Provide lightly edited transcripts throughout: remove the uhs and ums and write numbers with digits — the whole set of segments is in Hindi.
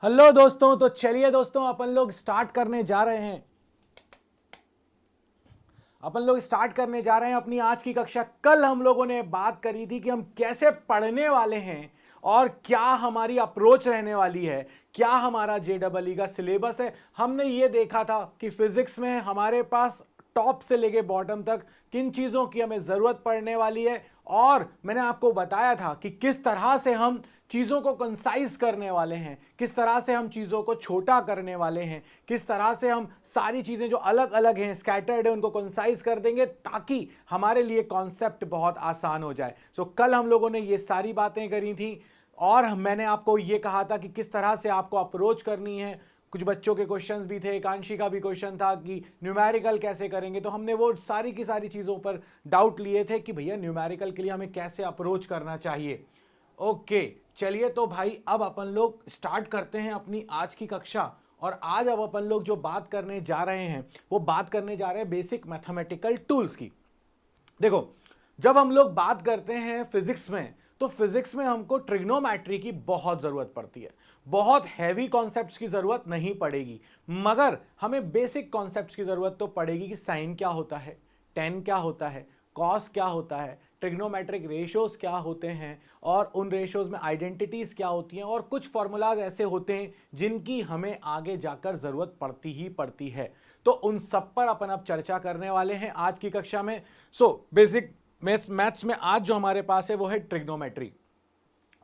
हेलो दोस्तों, तो चलिए दोस्तों अपन लोग स्टार्ट करने जा रहे हैं। अपनी आज की कक्षा। कल हम लोगों ने बात करी थी कि हम कैसे पढ़ने वाले हैं और क्या हमारी अप्रोच रहने वाली है, क्या हमारा जेडबलई का सिलेबस है। हमने ये देखा था कि फिजिक्स में हमारे पास टॉप से लेके बॉटम तक किन चीजों की हमें जरूरत पड़ने वाली है, और मैंने आपको बताया था कि किस तरह से हम चीजों को कंसाइज करने वाले हैं, किस तरह से हम चीजों को छोटा करने वाले हैं, किस तरह से हम सारी चीजें जो अलग अलग हैं, स्कैटर्ड है, उनको कंसाइज कर देंगे ताकि हमारे लिए कॉन्सेप्ट बहुत आसान हो जाए। सो कल हम लोगों ने ये सारी बातें करी थी और मैंने आपको ये कहा था कि किस तरह से आपको अप्रोच करनी है। कुछ बच्चों के क्वेश्चंस भी थे, एकांशी का भी क्वेश्चन था कि न्यूमेरिकल कैसे करेंगे, तो हमने वो सारी की सारी चीजों पर डाउट लिए थे कि भैया न्यूमेरिकल के लिए हमें कैसे अप्रोच करना चाहिए। ओके, चलिए तो भाई अब अपन लोग स्टार्ट करते हैं अपनी आज की कक्षा। और आज अब अपन लोग जो बात करने जा रहे हैं वो बात करने जा रहे हैं बेसिक मैथमेटिकल टूल्स की। देखो, जब हम लोग बात करते हैं फिजिक्स में, तो फिजिक्स में हमको ट्रिग्नोमेट्री की बहुत जरूरत पड़ती है। बहुत हैवी कॉन्सेप्ट्स की जरूरत नहीं पड़ेगी, मगर हमें बेसिक कॉन्सेप्ट्स की जरूरत तो पड़ेगी कि साइन क्या होता है, टेन क्या होता है, कॉस क्या होता है, ट्रिग्नोमेट्रिक रेशियोज क्या होते हैं, और उन रेशियोज में आइडेंटिटीज क्या होती हैं, और कुछ फॉर्मूलाज ऐसे होते हैं जिनकी हमें आगे जाकर जरूरत पड़ती ही पड़ती है। तो उन सब पर अपन अब चर्चा करने वाले हैं आज की कक्षा में। बेसिक मैथ्स में आज जो हमारे पास है वो है ट्रिग्नोमेट्री,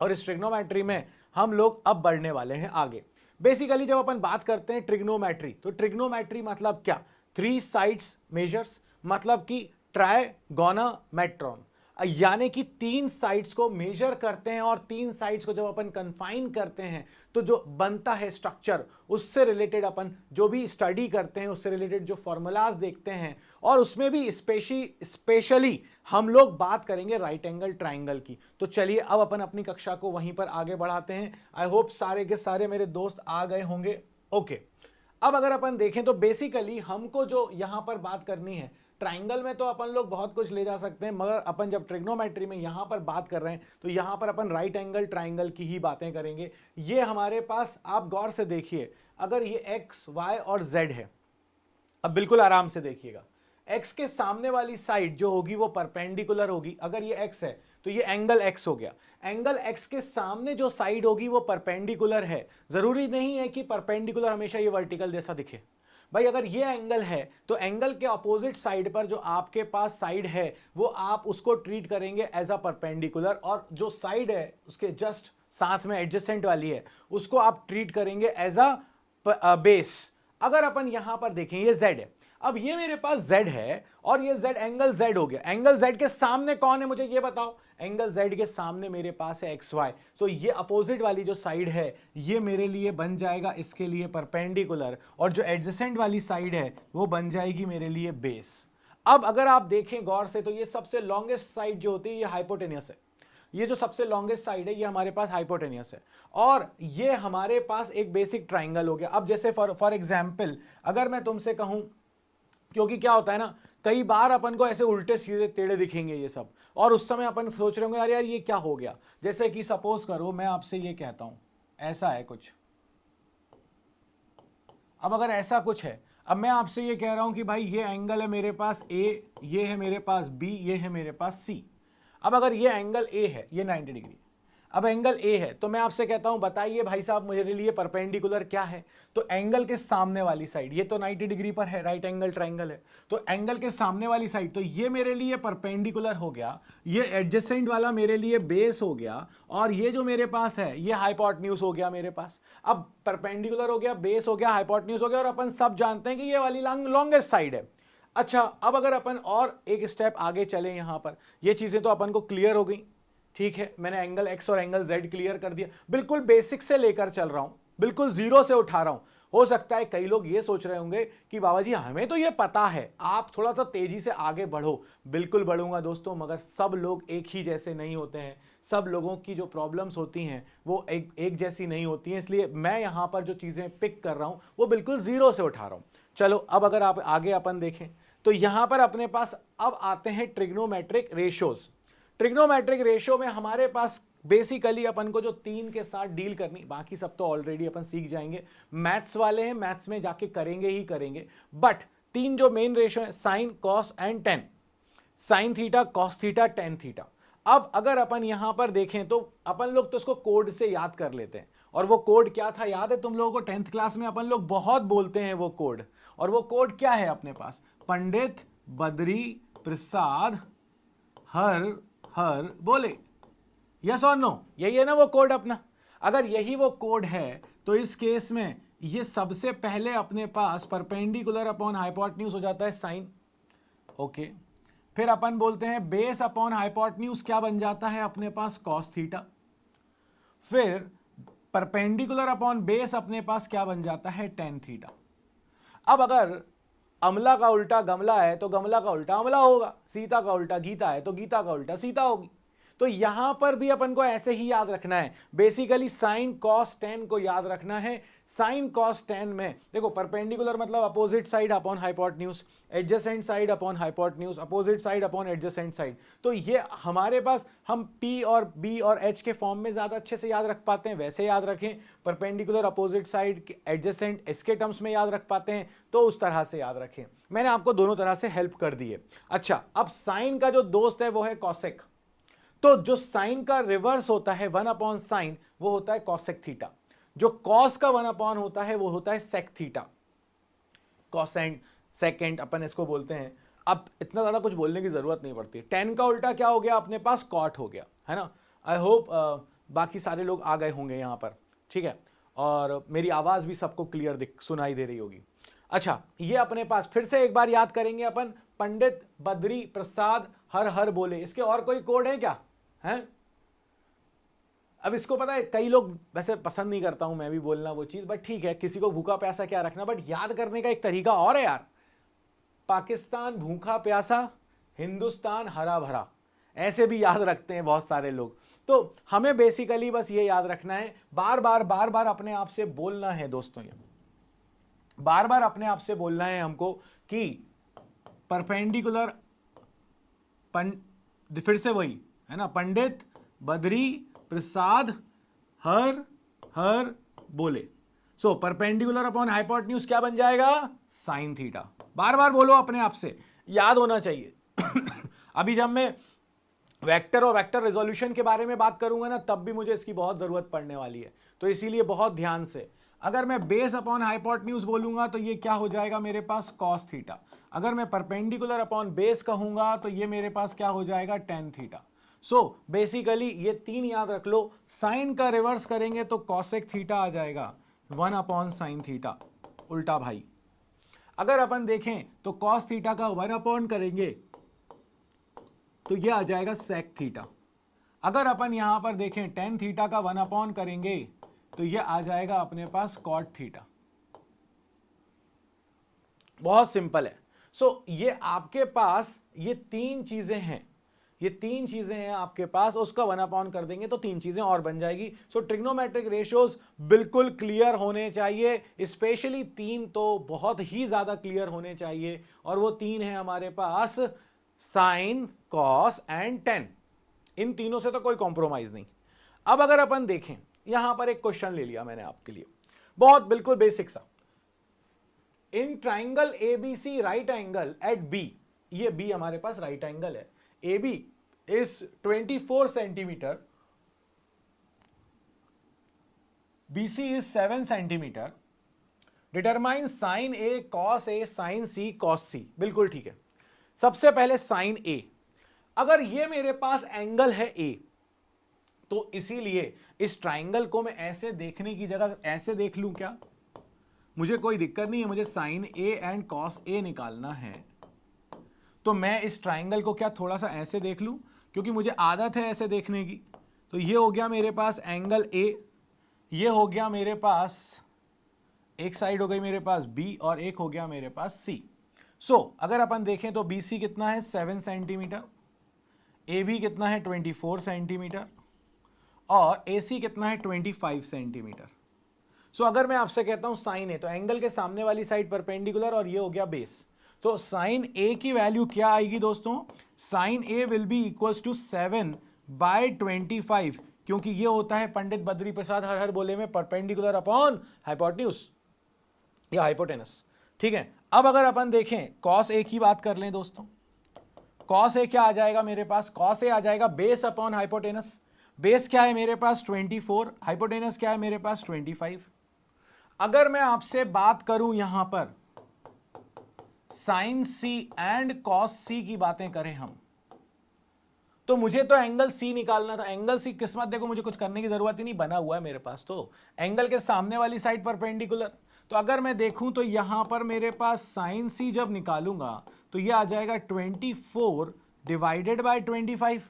और इस ट्रिग्नोमेट्री में हम लोग अब बढ़ने वाले हैं आगे। बेसिकली जब अपन बात करते हैं ट्रिग्नोमेट्री, तो ट्रिग्नोमेट्री मतलब क्या? थ्री साइड्स मेजर्स, मतलब कि ट्राइगोनोमेट्रॉन, यानी कि तीन साइड्स को मेजर करते हैं, और तीन साइड्स को जब अपन कंफाइन करते हैं तो जो बनता है स्ट्रक्चर, उससे रिलेटेड अपन जो भी स्टडी करते हैं, उससे रिलेटेड जो फॉर्मूलाज देखते हैं, और उसमें भी स्पेशली हम लोग बात करेंगे राइट एंगल ट्राइंगल की। तो चलिए अब अपन अपनी कक्षा को वहीं पर आगे बढ़ाते हैं। आई होप सारे के सारे मेरे दोस्त आ गए होंगे। ओके, अब अगर अपन देखें तो बेसिकली हमको जो यहां पर बात करनी है, ट्राइंगल में तो अपन लोग बहुत कुछ ले जा सकते हैं, मगर अपन जब ट्रिग्नोमेट्री में यहां पर बात कर रहे हैं तो यहां पर अपन राइट एंगल ट्राइंगल की ही बातें करेंगे। ये हमारे पास, आप गौर से देखिए, अगर ये एक्स वाई और जेड है, अब बिल्कुल आराम से देखिएगा, x के सामने वाली साइड जो होगी वो परपेंडिकुलर होगी। अगर ये x है तो ये एंगल x हो गया। एंगल x के सामने जो साइड होगी वो परपेंडिकुलर है। जरूरी नहीं है कि परपेंडिकुलर हमेशा ये वर्टिकल जैसा दिखे। भाई अगर ये एंगल है तो एंगल के अपोजिट साइड पर जो आपके पास साइड है वो आप उसको ट्रीट करेंगे एज अ परपेंडिकुलर, और जो साइड है उसके जस्ट साथ में एडजेसेंट वाली है उसको आप ट्रीट करेंगे एज अ बेस। अगर अपन यहां पर देखें, ये z है, अब ये मेरे पास z है और ये z एंगल z हो गया। एंगल z के सामने कौन है मुझे ये बताओ? एंगल z के सामने मेरे पास है xy। तो ये अपोजिट वाली जो साइड है ये मेरे लिए बन जाएगा इसके लिए परपेंडिकुलर, और जो एडजेसेंट वाली साइड है वो बन जाएगी मेरे लिए बेस। अब अगर आप देखें गौर से तो ये सबसे लॉन्गेस्ट साइड जो होती है ये हाइपोटेनियस है। ये जो सबसे लॉन्गेस्ट साइड है ये हमारे पास हाइपोटेनियस है, और ये हमारे पास एक बेसिक ट्राइंगल हो गया। अब जैसे फॉर एग्जांपल अगर मैं तुमसे कहूं, क्योंकि क्या होता है ना, कई बार अपन को ऐसे उल्टे सीधे टेढ़े दिखेंगे ये सब, और उस समय अपन सोच रहे होंगे यार यार ये क्या हो गया। जैसे कि सपोज करो मैं आपसे ये कहता हूं, ऐसा है कुछ। अब अगर ऐसा कुछ है, अब मैं आपसे ये कह रहा हूं कि भाई ये एंगल है मेरे पास ए, ये है मेरे पास बी, ये है मेरे पास सी। अब अगर ये एंगल ए है, ये 90 डिग्री, अब एंगल ए है, तो मैं आपसे कहता हूं बताइए भाई साहब मेरे लिए परपेंडिकुलर क्या है? तो एंगल के सामने वाली साइड, ये तो 90 डिग्री पर है, राइट एंगल ट्राइंगल है, तो एंगल के सामने वाली साइड, तो ये मेरे लिए परपेंडिकुलर हो गया, ये एडजेसेंट वाला मेरे लिए बेस हो गया, और ये जो मेरे पास है ये हाइपोटेन्यूज हो गया मेरे पास। अब परपेंडिकुलर हो गया, बेस हो गया, हाइपोटेन्यूज हो गया, और अपन सब जानते हैं कि ये वाली लॉन्गेस्ट साइड है। अच्छा, अब अगर अपन और एक स्टेप आगे चले, यहां पर ये चीजें तो अपन को क्लियर हो गई, ठीक है, मैंने एंगल x और एंगल z क्लियर कर दिया, बिल्कुल बेसिक से लेकर चल रहा हूं, बिल्कुल जीरो से उठा रहा हूं। हो सकता है कई लोग ये सोच रहे होंगे कि बाबा जी हमें तो ये पता है, आप थोड़ा सा तेजी से आगे बढ़ो। बिल्कुल बढ़ूंगा दोस्तों, मगर सब लोग एक ही जैसे नहीं होते हैं, सब लोगों की जो प्रॉब्लम्स होती हैं वो एक जैसी नहीं होती हैं, इसलिए मैं यहां पर जो चीजें पिक कर रहा हूं वो बिल्कुल जीरो से उठा रहा हूं। चलो अब अगर आप आगे अपन देखें तो यहां पर अपने पास अब आते हैं ट्रिग्नोमेट्रिक रेशियोज। ट्रिग्नोमेट्रिक रेशियो में हमारे पास बेसिकली अपन को जो 3 के साथ डील करनी, बाकी सब तो ऑलरेडी अपन सीख जाएंगे, मैथ्स वाले हैं, मैथ्स में जाके करेंगे ही करेंगे, बट 3 जो मेन रेशियो है, sine, cos and tan, sine theta, cos theta, tan theta. अब अगर अपन यहां पर देखें तो अपन लोग तो इसको कोड से याद कर लेते हैं, और वो कोड क्या था याद है तुम लोगों को? 10th क्लास में अपन लोग बहुत बोलते हैं वो कोड, और वो कोड क्या है अपने पास? पंडित बद्री प्रसाद हर हर बोले। यस और नो? यही है ना वो कोड अपना? अगर यही वो कोड है तो इस केस में ये सबसे पहले अपने पास परपेंडिकुलर अपॉन हाइपोटेन्यूज हो जाता है साइन। ओके, फिर अपन बोलते हैं बेस अपॉन हाइपोटेन्यूज क्या बन जाता है अपने पास? Cos theta. फिर परपेंडिकुलर अपॉन बेस अपने पास क्या बन जाता है? Tan theta. अब अगर अमला का उल्टा गमला है तो गमला का उल्टा अमला होगा, सीता का उल्टा गीता है तो गीता का उल्टा सीता होगी। तो यहां पर भी अपन को ऐसे ही याद रखना है, बेसिकली साइन कॉस टेन को याद रखना है। साइन कॉस टेन में देखो, परपेंडिकुलर मतलब opposite side upon hypotenuse, adjacent side upon hypotenuse, opposite side upon adjacent side. तो ये हमारे पास, हम P और B और H के फॉर्म में ज्यादा अच्छे से याद रख पाते हैं, वैसे याद रखें। परपेंडिकुलर, अपोजिट साइड, एडजेसेंट, इसके टर्म्स में याद रख पाते हैं, तो उस तरह से याद रखें। मैंने आपको दोनों तरह से हेल्प कर दी है। अच्छा, अब साइन का जो दोस्त है वो है कॉसेक। तो जो साइन का रिवर्स होता है 1 अपॉन साइन, वो होता है कॉसेक थीटा। जो कॉस का 1 अपॉन होता है वो होता है सेक थीटा। कॉसेंट, सेकेंड अपन इसको बोलते हैं। अब इतना ज्यादा कुछ बोलने की जरूरत नहीं पड़ती। टेन का उल्टा क्या हो गया अपने पास? कॉट हो गया, है ना। आई होप बाकी सारे लोग आ गए होंगे यहां पर, ठीक है, और मेरी आवाज भी सबको क्लियर सुनाई दे रही होगी। अच्छा, ये अपने पास फिर से एक बार याद करेंगे अपन, पंडित बद्री प्रसाद हर हर बोले। इसके और कोई कोड है क्या? है? अब इसको पता है कई लोग वैसे पसंद नहीं करता हूं मैं भी बोलना वो चीज, बट ठीक है, किसी को भूखा प्यासा क्या रखना, बट याद करने का एक तरीका और है यार। पाकिस्तान भूखा प्यासा, हिंदुस्तान हरा भरा, ऐसे भी याद रखते हैं बहुत सारे लोग। तो हमें बेसिकली बस ये याद रखना है, बार बार अपने आप से बोलना है दोस्तों, ये बार बार अपने आप से बोलना है हमको कि परपेंडिकुलर, फिर से वही है ना, पंडित बद्री प्रसाद हर हर बोले। सो परपेंडिकुलर अपॉन हाइपोटेन्यूज क्या बन जाएगा? Sine theta. बार बार बोलो अपने आप से, याद होना चाहिए। अभी जब मैं वेक्टर और वेक्टर रेजोल्यूशन के बारे में बात करूंगा ना, तब भी मुझे इसकी बहुत जरूरत पड़ने वाली है, तो इसीलिए बहुत ध्यान से। अगर मैं बेस अपॉन हाइपोटेन्यूज बोलूंगा तो ये क्या हो जाएगा मेरे पास? Cos theta. अगर मैं परपेंडिकुलर अपॉन बेस कहूंगा तो ये मेरे पास क्या हो जाएगा? Tan theta. सो बेसिकली ये 3 याद रख लो। साइन का रिवर्स करेंगे तो कॉसेक थीटा आ जाएगा 1 अपॉन साइन थीटा, उल्टा भाई। अगर अपन देखें तो कॉस थीटा का 1 अपॉन करेंगे तो ये आ जाएगा सेक थीटा। अगर अपन यहां पर देखें टेन थीटा का 1 अपॉन करेंगे तो ये आ जाएगा अपने पास कॉट थीटा। बहुत सिंपल है। सो ये आपके पास ये 3 चीजें हैं, ये 3 चीजें हैं आपके पास, उसका 1 अपॉन कर देंगे तो 3 चीजें और बन जाएगी। सो ट्रिग्नोमेट्रिक रेशियोज बिल्कुल क्लियर होने चाहिए, स्पेशली 3 तो बहुत ही ज्यादा क्लियर होने चाहिए, और वो 3 है हमारे पास साइन, कॉस एंड टेन। इन तीनों से तो कोई कॉम्प्रोमाइज नहीं। अब अगर अपन देखें, यहां पर एक क्वेश्चन ले लिया मैंने आपके लिए, बहुत बिल्कुल बेसिक सा। In triangle ABC right angle at B, ये बी हमारे पास राइट एंगल है, AB is 24 centimeter, BC is 7 centimeter, determine sin A cos A sin C cos C। बिल्कुल ठीक है। सबसे पहले sin A, अगर ये मेरे पास एंगल है A, तो इसीलिए इस ट्राइंगल को मैं ऐसे देखने की जगह ऐसे देख लूं क्या? मुझे कोई दिक्कत नहीं है, मुझे sin A and cos A निकालना है, तो मैं इस ट्राइंगल को क्या थोड़ा सा ऐसे देख लूं, क्योंकि मुझे आदत है ऐसे देखने की। तो ये हो गया मेरे पास एंगल A, ये हो गया मेरे पास, एक साइड हो गई मेरे पास B और एक हो गया मेरे पास C। सो अगर अपन देखें तो BC कितना है? 7 सेंटीमीटर, AB कितना है? 24 सेंटीमीटर, और AC कितना है? 25 सेंटीमीटर। सो अगर मैं आपसे कहता हूं साइन A, तो एंगल के सामने वाली साइड परपेंडिकुलर, और ये हो गया बेस। तो साइन A की वैल्यू क्या आएगी दोस्तों? Sine A will be equals to 7 by 25, क्योंकि ये होता है पंडित बद्री प्रसाद हर हर बोले में परपेंडिकुलर अपॉन हाइपोटेन्यूज या हाइपोटेनस। ठीक है, अब अगर अपन देखें कॉस ए की बात कर लें दोस्तों, कॉस ए क्या आ जाएगा मेरे पास, कॉस ए आ जाएगा बेस अपॉन हाइपोटेनस। बेस क्या है मेरे पास 24, हाइपोटेनस क्या है मेरे पास 25। अगर मैं आपसे बात करूं यहां पर साइन सी एंड कॉस सी की बातें करें हम, तो मुझे तो एंगल सी निकालना था। एंगल सी किस्मत देखो, मुझे कुछ करने की जरूरत ही नहीं, बना हुआ है मेरे पास। तो एंगल के सामने वाली साइड परपेंडिकुलर, तो अगर मैं देखूं तो यहां पर मेरे पास साइन सी जब निकालूंगा तो ये आ जाएगा 24 divided by 25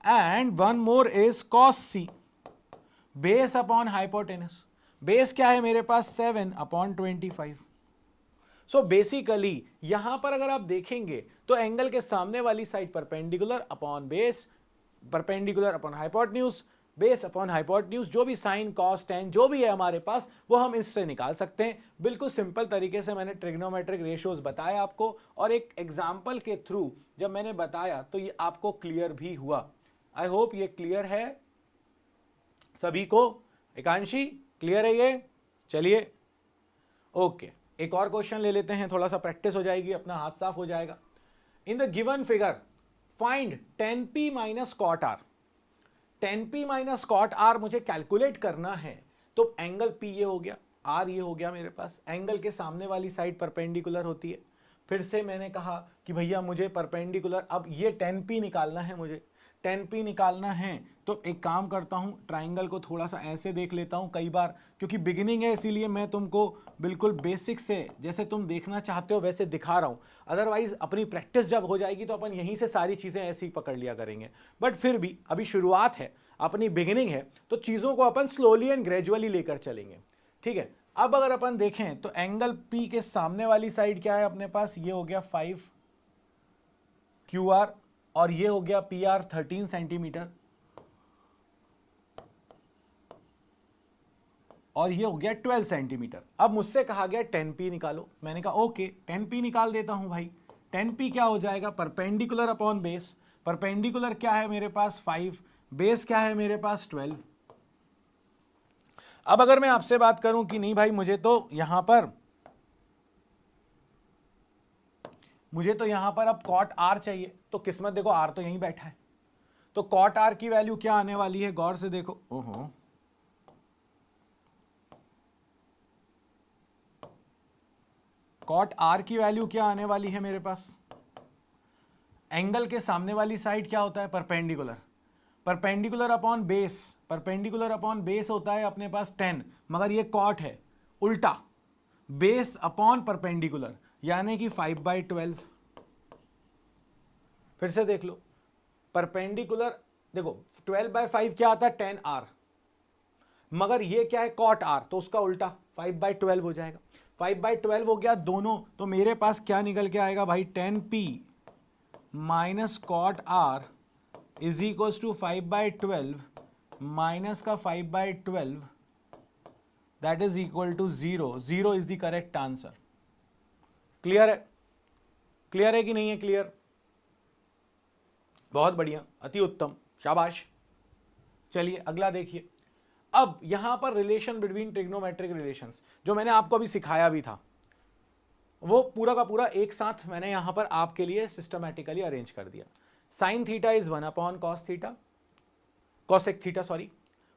and one more is cos C base upon hypotenuse. Base क्या है मेरे पास 7 अपॉन 25। सो बेसिकली यहां पर अगर आप देखेंगे तो एंगल के सामने वाली side perpendicular upon base, perpendicular upon hypotenuse, base upon hypotenuse, जो भी साइन कॉस टेन जो भी है हमारे पास वो हम इससे निकाल सकते हैं। बिल्कुल सिंपल तरीके से मैंने ट्रिग्नोमेट्रिक रेशियोज बताया आपको, और एक एग्जांपल के थ्रू जब मैंने बताया तो ये आपको क्लियर भी हुआ। आई होप ये क्लियर है सभी को। एकांशी क्लियर है ये? चलिए ओके, एक और क्वेश्चन ले लेते हैं, थोड़ा सा प्रैक्टिस हो जाएगी, अपना हाथ साफ हो जाएगा। In the given figure find tan p minus cot R. tan p minus cot R मुझे कैलकुलेट करना है, तो एंगल p ये हो गया, r ये हो गया मेरे पास। एंगल के सामने वाली साइड परपेंडिकुलर होती है। फिर से मैंने कहा कि भैया मुझे परपेंडिकुलर, अब ये tan p निकालना है, मुझे tan p निकालना है, तो एक काम करता हूं, ट्राइंगल को थोड़ा सा ऐसे देख लेता हूं कई बार, क्योंकि बिगिनिंग है इसीलिए मैं तुमको बिल्कुल बेसिक से जैसे तुम देखना चाहते हो वैसे दिखा रहा हूं। अदरवाइज अपनी प्रैक्टिस जब हो जाएगी तो अपन यहीं से सारी चीजें ऐसे ही पकड़ लिया करेंगे। बट फिर भी अभी शुरुआत है, अपनी बिगिनिंग है, तो चीजों को अपन स्लोली एंड ग्रेजुअली लेकर चलेंगे। ठीक है, अब अगर अपन देखें तो एंगल P के सामने वाली साइड क्या है अपने पास, ये हो गया 5 QR और ये हो गया PR 13 सेंटीमीटर और ये हो गया 12 सेंटीमीटर। अब मुझसे कहा गया tan p निकालो, मैंने कहा ओके tan p निकाल देता हूं भाई। tan p क्या हो जाएगा, परपेंडिकुलर अपॉन बेस। परपेंडिकुलर क्या है मेरे पास 5, बेस क्या है मेरे पास 12। अब अगर मैं आपसे बात करूं कि नहीं भाई मुझे तो यहां पर अब कॉट आर चाहिए, तो किस्मत देखो आर तो यहीं बैठा है, तो कॉट आर की वैल्यू क्या आने वाली है, गौर से देखो। ओहो, कॉट आर की वैल्यू क्या आने वाली है मेरे पास, एंगल के सामने वाली साइड क्या होता है perpendicular, perpendicular upon base, perpendicular upon base होता है अपने पास 10, मगर ये कॉट है उल्टा, बेस अपॉन परपेंडिकुलर यानी कि 5/12। फिर से देख लो, परपेंडिकुलर देखो 12/5 क्या आता है 10R, मगर ये क्या है कॉट आर, तो उसका उल्टा 5/12 हो जाएगा। 5/12 हो गया दोनों, तो मेरे पास क्या निकल के आएगा भाई, tan p minus cot R is equal to 5/12 minus का 5/12 that is equal to 0। 0 is the correct answer. Clear है? क्लियर है कि नहीं है? क्लियर, बहुत बढ़िया, अति उत्तम, शाबाश। चलिए अगला देखिए। अब यहां पर रिलेशन बिटवीन ट्रिग्नोमेट्रिक रिलेशंस जो मैंने आपको अभी सिखाया भी था, वो पूरा का पूरा एक साथ मैंने यहां पर आपके लिए सिस्टमैटिकली अरेंज कर दिया। Sine theta is 1 upon cos theta, cosec theta sorry,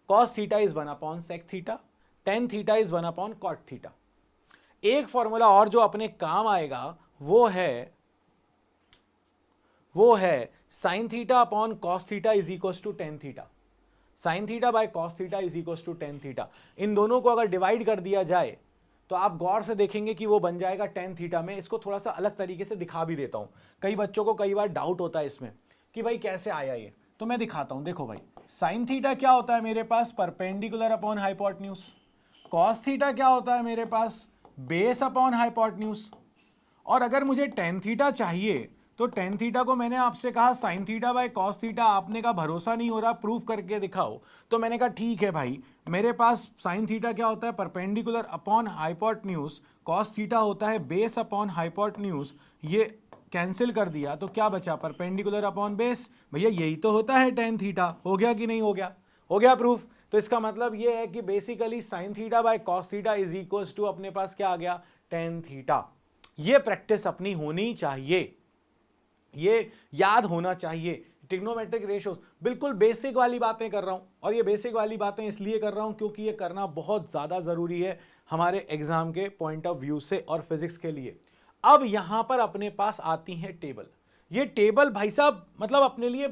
cos theta is 1 upon sec theta, tan theta is 1 upon cot theta. एक फॉर्मूला और जो अपने काम आएगा वो है sine theta upon cos theta is equal to tan theta. Sine theta by cos theta is equal to tan theta. इन दोनों को अगर डिवाइड कर दिया जाए तो आप गौर से देखेंगे कि वो बन जाएगा टेन थीटा। में इसको थोड़ा सा अलग तरीके से दिखा भी देता हूं, कई बच्चों को कई बार डाउट होता है इसमें कि भाई कैसे आया ये, तो मैं दिखाता हूं। देखो भाई, साइन थीटा क्या होता है मेरे पास, perpendicular upon hypotenuse. Cos theta क्या होता है मेरे पास, बेस अपॉन हाइपोटेन्यूज। और अगर मुझे टेन थीटा चाहिए तो टेन थीटा को मैंने आपसे कहा sign theta by cos theta, आपने कहा भरोसा नहीं हो रहा प्रूफ करके दिखाओ, तो मैंने कहा ठीक है भाई, मेरे पास साइन थीटा क्या होता है perpendicular upon hypotenuse, cos theta होता है बेस अपॉन हाइपोटेन्यूज, ये कैंसिल कर दिया तो क्या बचा परपेंडिकुलर अपॉन बेस। भैया यही तो होता है टेन थीटा, हो गया कि नहीं हो गया, हो गया प्रूफ। तो इसका मतलब ये है कि basically sine theta by cos theta is equals to अपने पास क्या आ गया, टेन थीटा। ये प्रैक्टिस अपनी होनी चाहिए, ये याद होना चाहिए। ट्रिग्नोमेट्रिक रेशियोज बिल्कुल बेसिक वाली बातें कर रहा हूं, और ये बेसिक वाली बातें इसलिए कर रहा हूं क्योंकि ये करना बहुत ज्यादा जरूरी है हमारे एग्जाम के पॉइंट ऑफ व्यू से और फिजिक्स के लिए। अब यहां पर अपने पास आती है टेबल। ये टेबल भाई साहब मतलब अपने लिए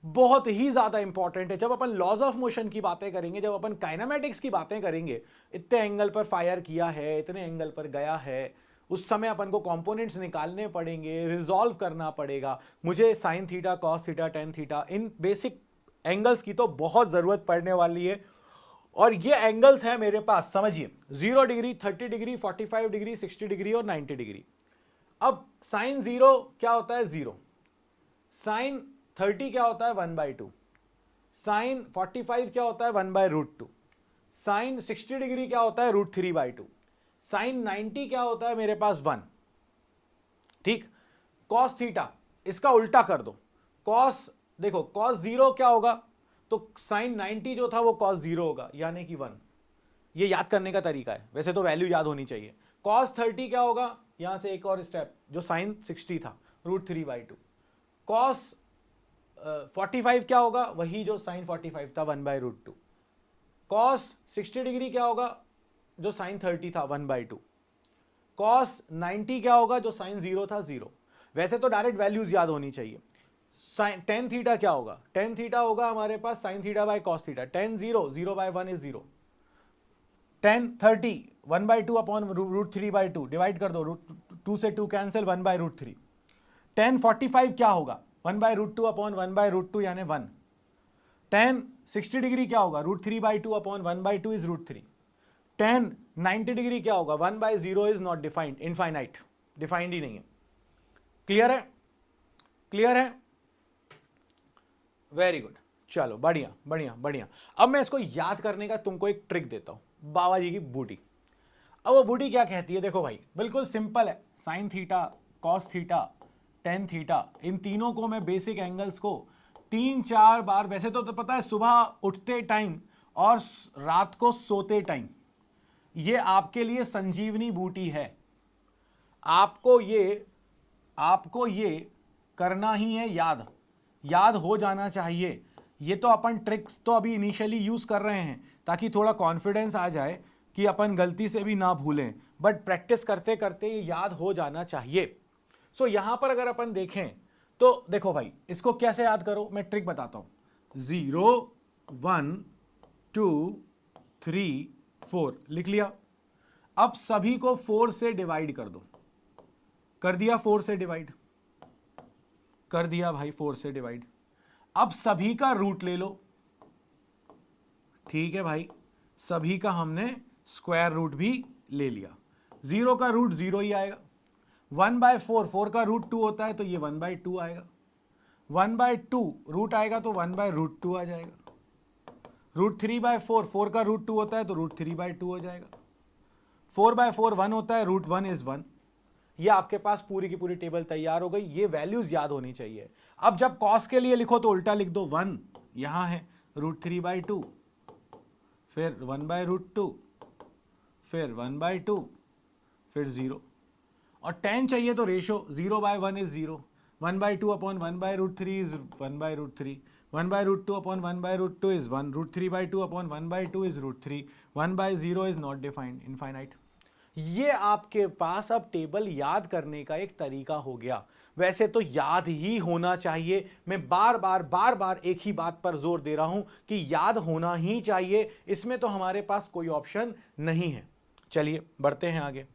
बहुत ही ज्यादा इंपॉर्टेंट है। जब अपन लॉज ऑफ मोशन की बातें करेंगे, जब अपन काइनेमेटिक्स की बातें करेंगे, इतने एंगल पर फायर किया है, इतने एंगल पर गया है, उस समय अपन को कंपोनेंट्स निकालने पड़ेंगे, रिजॉल्व करना पड़ेगा। मुझे sine theta, cos theta, tan theta, इन बेसिक एंगल्स की तो बहुत जरूरत पड़ने वाली है। और ये एंगल्स है मेरे पास, समझिए 0 डिग्री, 30 डिग्री, 45 डिग्री, 60 डिग्री और 90 डिग्री। अब साइन 0 क्या होता है, 0। साइन 30 क्या होता है, 1/2। साइन 45 क्या होता है, 1/√2। साइन 60 डिग्री क्या होता है, √3/2। साइन 90 क्या होता है मेरे पास, 1। ठीक। कॉस थीटा इसका उल्टा कर दो, कॉस देखो कॉस 0 क्या होगा, तो साइन 90 जो था वो कॉस 0 होगा, यानी कि 1। ये याद करने का तरीका है, वैसे तो वैल्यू याद होनी चाहिए। कॉस 30 क्या होगा, यहां से एक और स्टेप, जो साइन 60 था, √3/2। कॉस 45 क्या होगा, वही जो साइन 45 था, 1/√2। कॉस 60 डिग्री क्या होगा, जो साइन 30 था, 1/2। कॉस 90 क्या होगा, जो साइन 0 था, 0। वैसे तो डायरेक्ट वैल्यूज याद होनी चाहिए। साइन टेन थीटा क्या होगा, टेन थीटा होगा हमारे पास sine theta by cos theta. Tan 0, 0/1 is 0। Tan 30, 1/2 upon √3/2, divide कर दो, 2 से 2 कैंसिल, 1/√3। टेन 45 क्या होगा, 1/√2 अपॉन 1/√2 यानी 1। टेन 60 डिग्री क्या होगा, √3/2 अपॉन 1/2 इज √3। टेन 90 डिग्री क्या होगा, 1/0 is not defined, infinite, defined ही नहीं है। क्लियर है, क्लियर है, वेरी गुड। चलो बढ़िया बढ़िया बढ़िया। अब मैं इसको याद करने का तुमको एक ट्रिक देता हूं, बाबा जी की बूटी। अब वो बूटी क्या कहती है, देखो भाई बिल्कुल सिंपल है। Sine theta, cos theta, tan theta, इन तीनों को मैं बेसिक एंगल्स को 3-4 बार, वैसे तो पता है सुबह उठते टाइम और रात को सोते टाइम, ये आपके लिए संजीवनी बूटी है। आपको ये करना ही है, याद हो जाना चाहिए। ये तो अपन ट्रिक्स तो अभी इनिशियली यूज कर रहे हैं ताकि थोड़ा कॉन्फिडेंस आ जाए कि अपन गलती से भी ना भूलें, बट प्रैक्टिस करते करते ये याद हो जाना चाहिए। सो यहां पर अगर अपन देखें तो देखो भाई, इसको कैसे याद करो, मैं ट्रिक बताता हूं। 0, 1, 2, 3, 4 लिख लिया। अब सभी को 4 से डिवाइड कर दो। कर दिया 4 से डिवाइड, कर दिया भाई 4 से डिवाइड। अब सभी का रूट ले लो। ठीक है भाई, सभी का हमने स्क्वायर रूट भी ले लिया। 0 का रूट 0 ही आएगा। 1/4, 4 का रूट 2 होता है तो ये 1/2 आएगा। 1/2 रूट आएगा तो 1/√2 आ जाएगा। √3/4, 4 का रूट 2 होता है तो √3/2 हो जाएगा। 4/4 1 होता है, √1 इज 1। ये आपके पास पूरी की पूरी टेबल तैयार हो गई। ये वैल्यूज याद होनी चाहिए। अब जब कॉस के लिए लिखो तो उल्टा लिख दो, 1 यहां है, √3/2, फिर 1/√2, फिर 1/2, फिर 0। और टेन चाहिए तो ratio 0/1 is 0, 1/2 upon 1/√3 is 1/√3, 1/√2 upon 1/√2 is 1, √3/2 upon 1/2 is √3, 1/0 is not defined, infinite. ये आपके पास अब टेबल याद करने का एक तरीका हो गया। वैसे तो याद ही होना चाहिए, मैं बार बार एक ही बात पर जोर दे रहा हूं कि याद होना ही चाहिए, इसमें तो हमारे पास कोई ऑप्शन नहीं है। चलिए बढ़ते हैं आगे।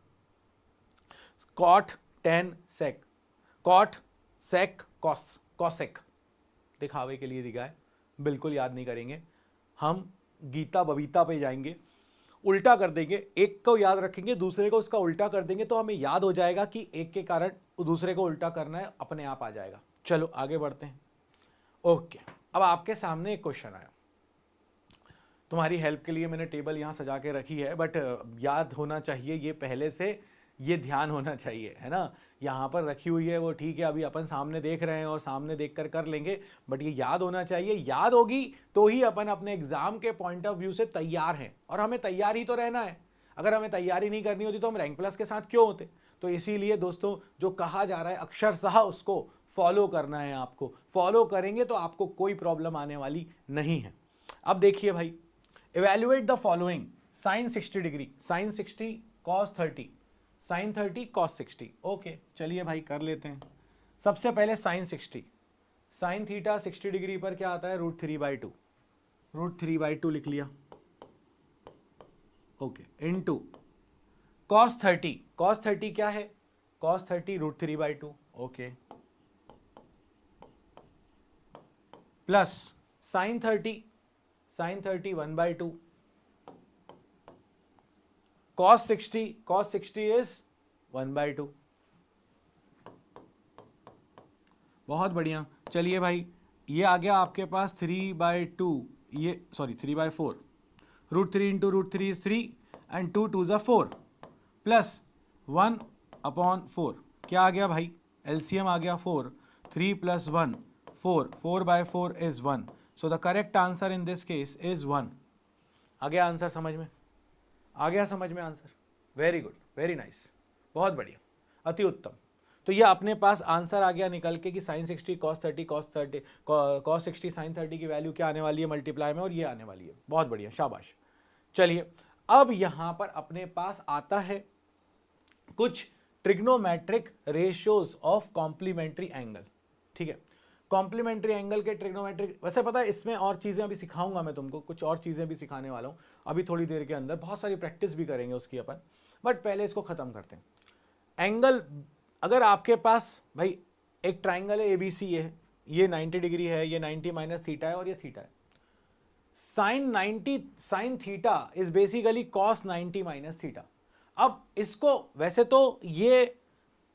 कॉट, टेन, सेक, कॉट, सेक, कॉस, कॉसेक दिखावे के लिए दिखा है, बिल्कुल याद नहीं करेंगे। हम गीता बबीता पे जाएंगे, उल्टा कर देंगे, एक को याद रखेंगे, दूसरे को उसका उल्टा कर देंगे, तो हमें याद हो जाएगा कि एक के कारण दूसरे को उल्टा करना है, अपने आप आ जाएगा। चलो आगे बढ़ते हैं। ओके, अब आपके सामने एक क्वेश्चन आया, तुम्हारी हेल्प के लिए मैंने टेबल यहां सजा के रखी है, बट याद होना चाहिए ये पहले से ये ध्यान होना चाहिए, है ना। यहाँ पर रखी हुई है वो ठीक है, अभी अपन सामने देख रहे हैं और सामने देखकर कर लेंगे, बट ये याद होना चाहिए। याद होगी तो ही अपन अपने एग्जाम के पॉइंट ऑफ व्यू से तैयार हैं, और हमें तैयार ही तो रहना है। अगर हमें तैयारी नहीं करनी होती तो हम रैंक प्लस के साथ क्यों होते। तो इसीलिए दोस्तों जो कहा जा रहा है अक्षरशः उसको फॉलो करना है आपको। फॉलो करेंगे तो आपको कोई प्रॉब्लम आने वाली नहीं है। अब देखिए भाई, evaluate the following sine 60 degree, sine 60 cos 30, sine 30 cos 60। Okay चलिए भाई कर लेते हैं। सबसे पहले साइन 60, साइन थीटा 60 डिग्री पर क्या आता है, √3/2, √3/2 लिख लिया। ओके इनटू कॉस 30, कॉस 30 क्या है, cos 30 √3/2। Okay plus sine 30, sine 30 1/2, cos 60, cos 60 is 1/2। बहुत बढ़िया। चलिए भाई ये आ गया आपके पास 3/2, ये सॉरी 3/4, √3 इंटू √3 इज 3 एंड 2 2 ज़ा 4 प्लस 1/4। क्या आ गया भाई, एलसीएम आ गया 4, 3 + 1 4, 4/4 is 1। So the correct answer in this case is 1। आ गया आंसर समझ में, आ गया समझ में answer. Very good, very nice, बहुत बढ़िया, अति उत्तम। तो ये अपने पास आंसर आ गया निकल के कि साइन 60 कॉस 30 कॉस 60 साइन 30 की वैल्यू क्या आने वाली है मल्टीप्लाई में, और ये आने वाली है। बहुत बढ़िया, शाबाश। चलिए अब यहां पर अपने पास आता है कुछ trigonometric ratios of complementary angle. ठीक है, कॉम्प्लीमेंट्री एंगल के ट्रिग्नोमेट्रिक, वैसे पता है इसमें और चीजें अभी सिखाऊंगा मैं तुमको, कुछ और चीजें भी सिखाने वाला हूं अभी थोड़ी देर के अंदर, बहुत सारी प्रैक्टिस भी करेंगे उसकी अपन, बट पहले इसको खत्म करते हैं। एंगल अगर आपके पास भाई एक ट्राइंगल है एबीसी, ये 90 डिग्री है, ये 90 माइनस थीटा है और ये थीटा है। Sine 90 sine theta is basically cos 90 minus theta. अब इसको वैसे तो ये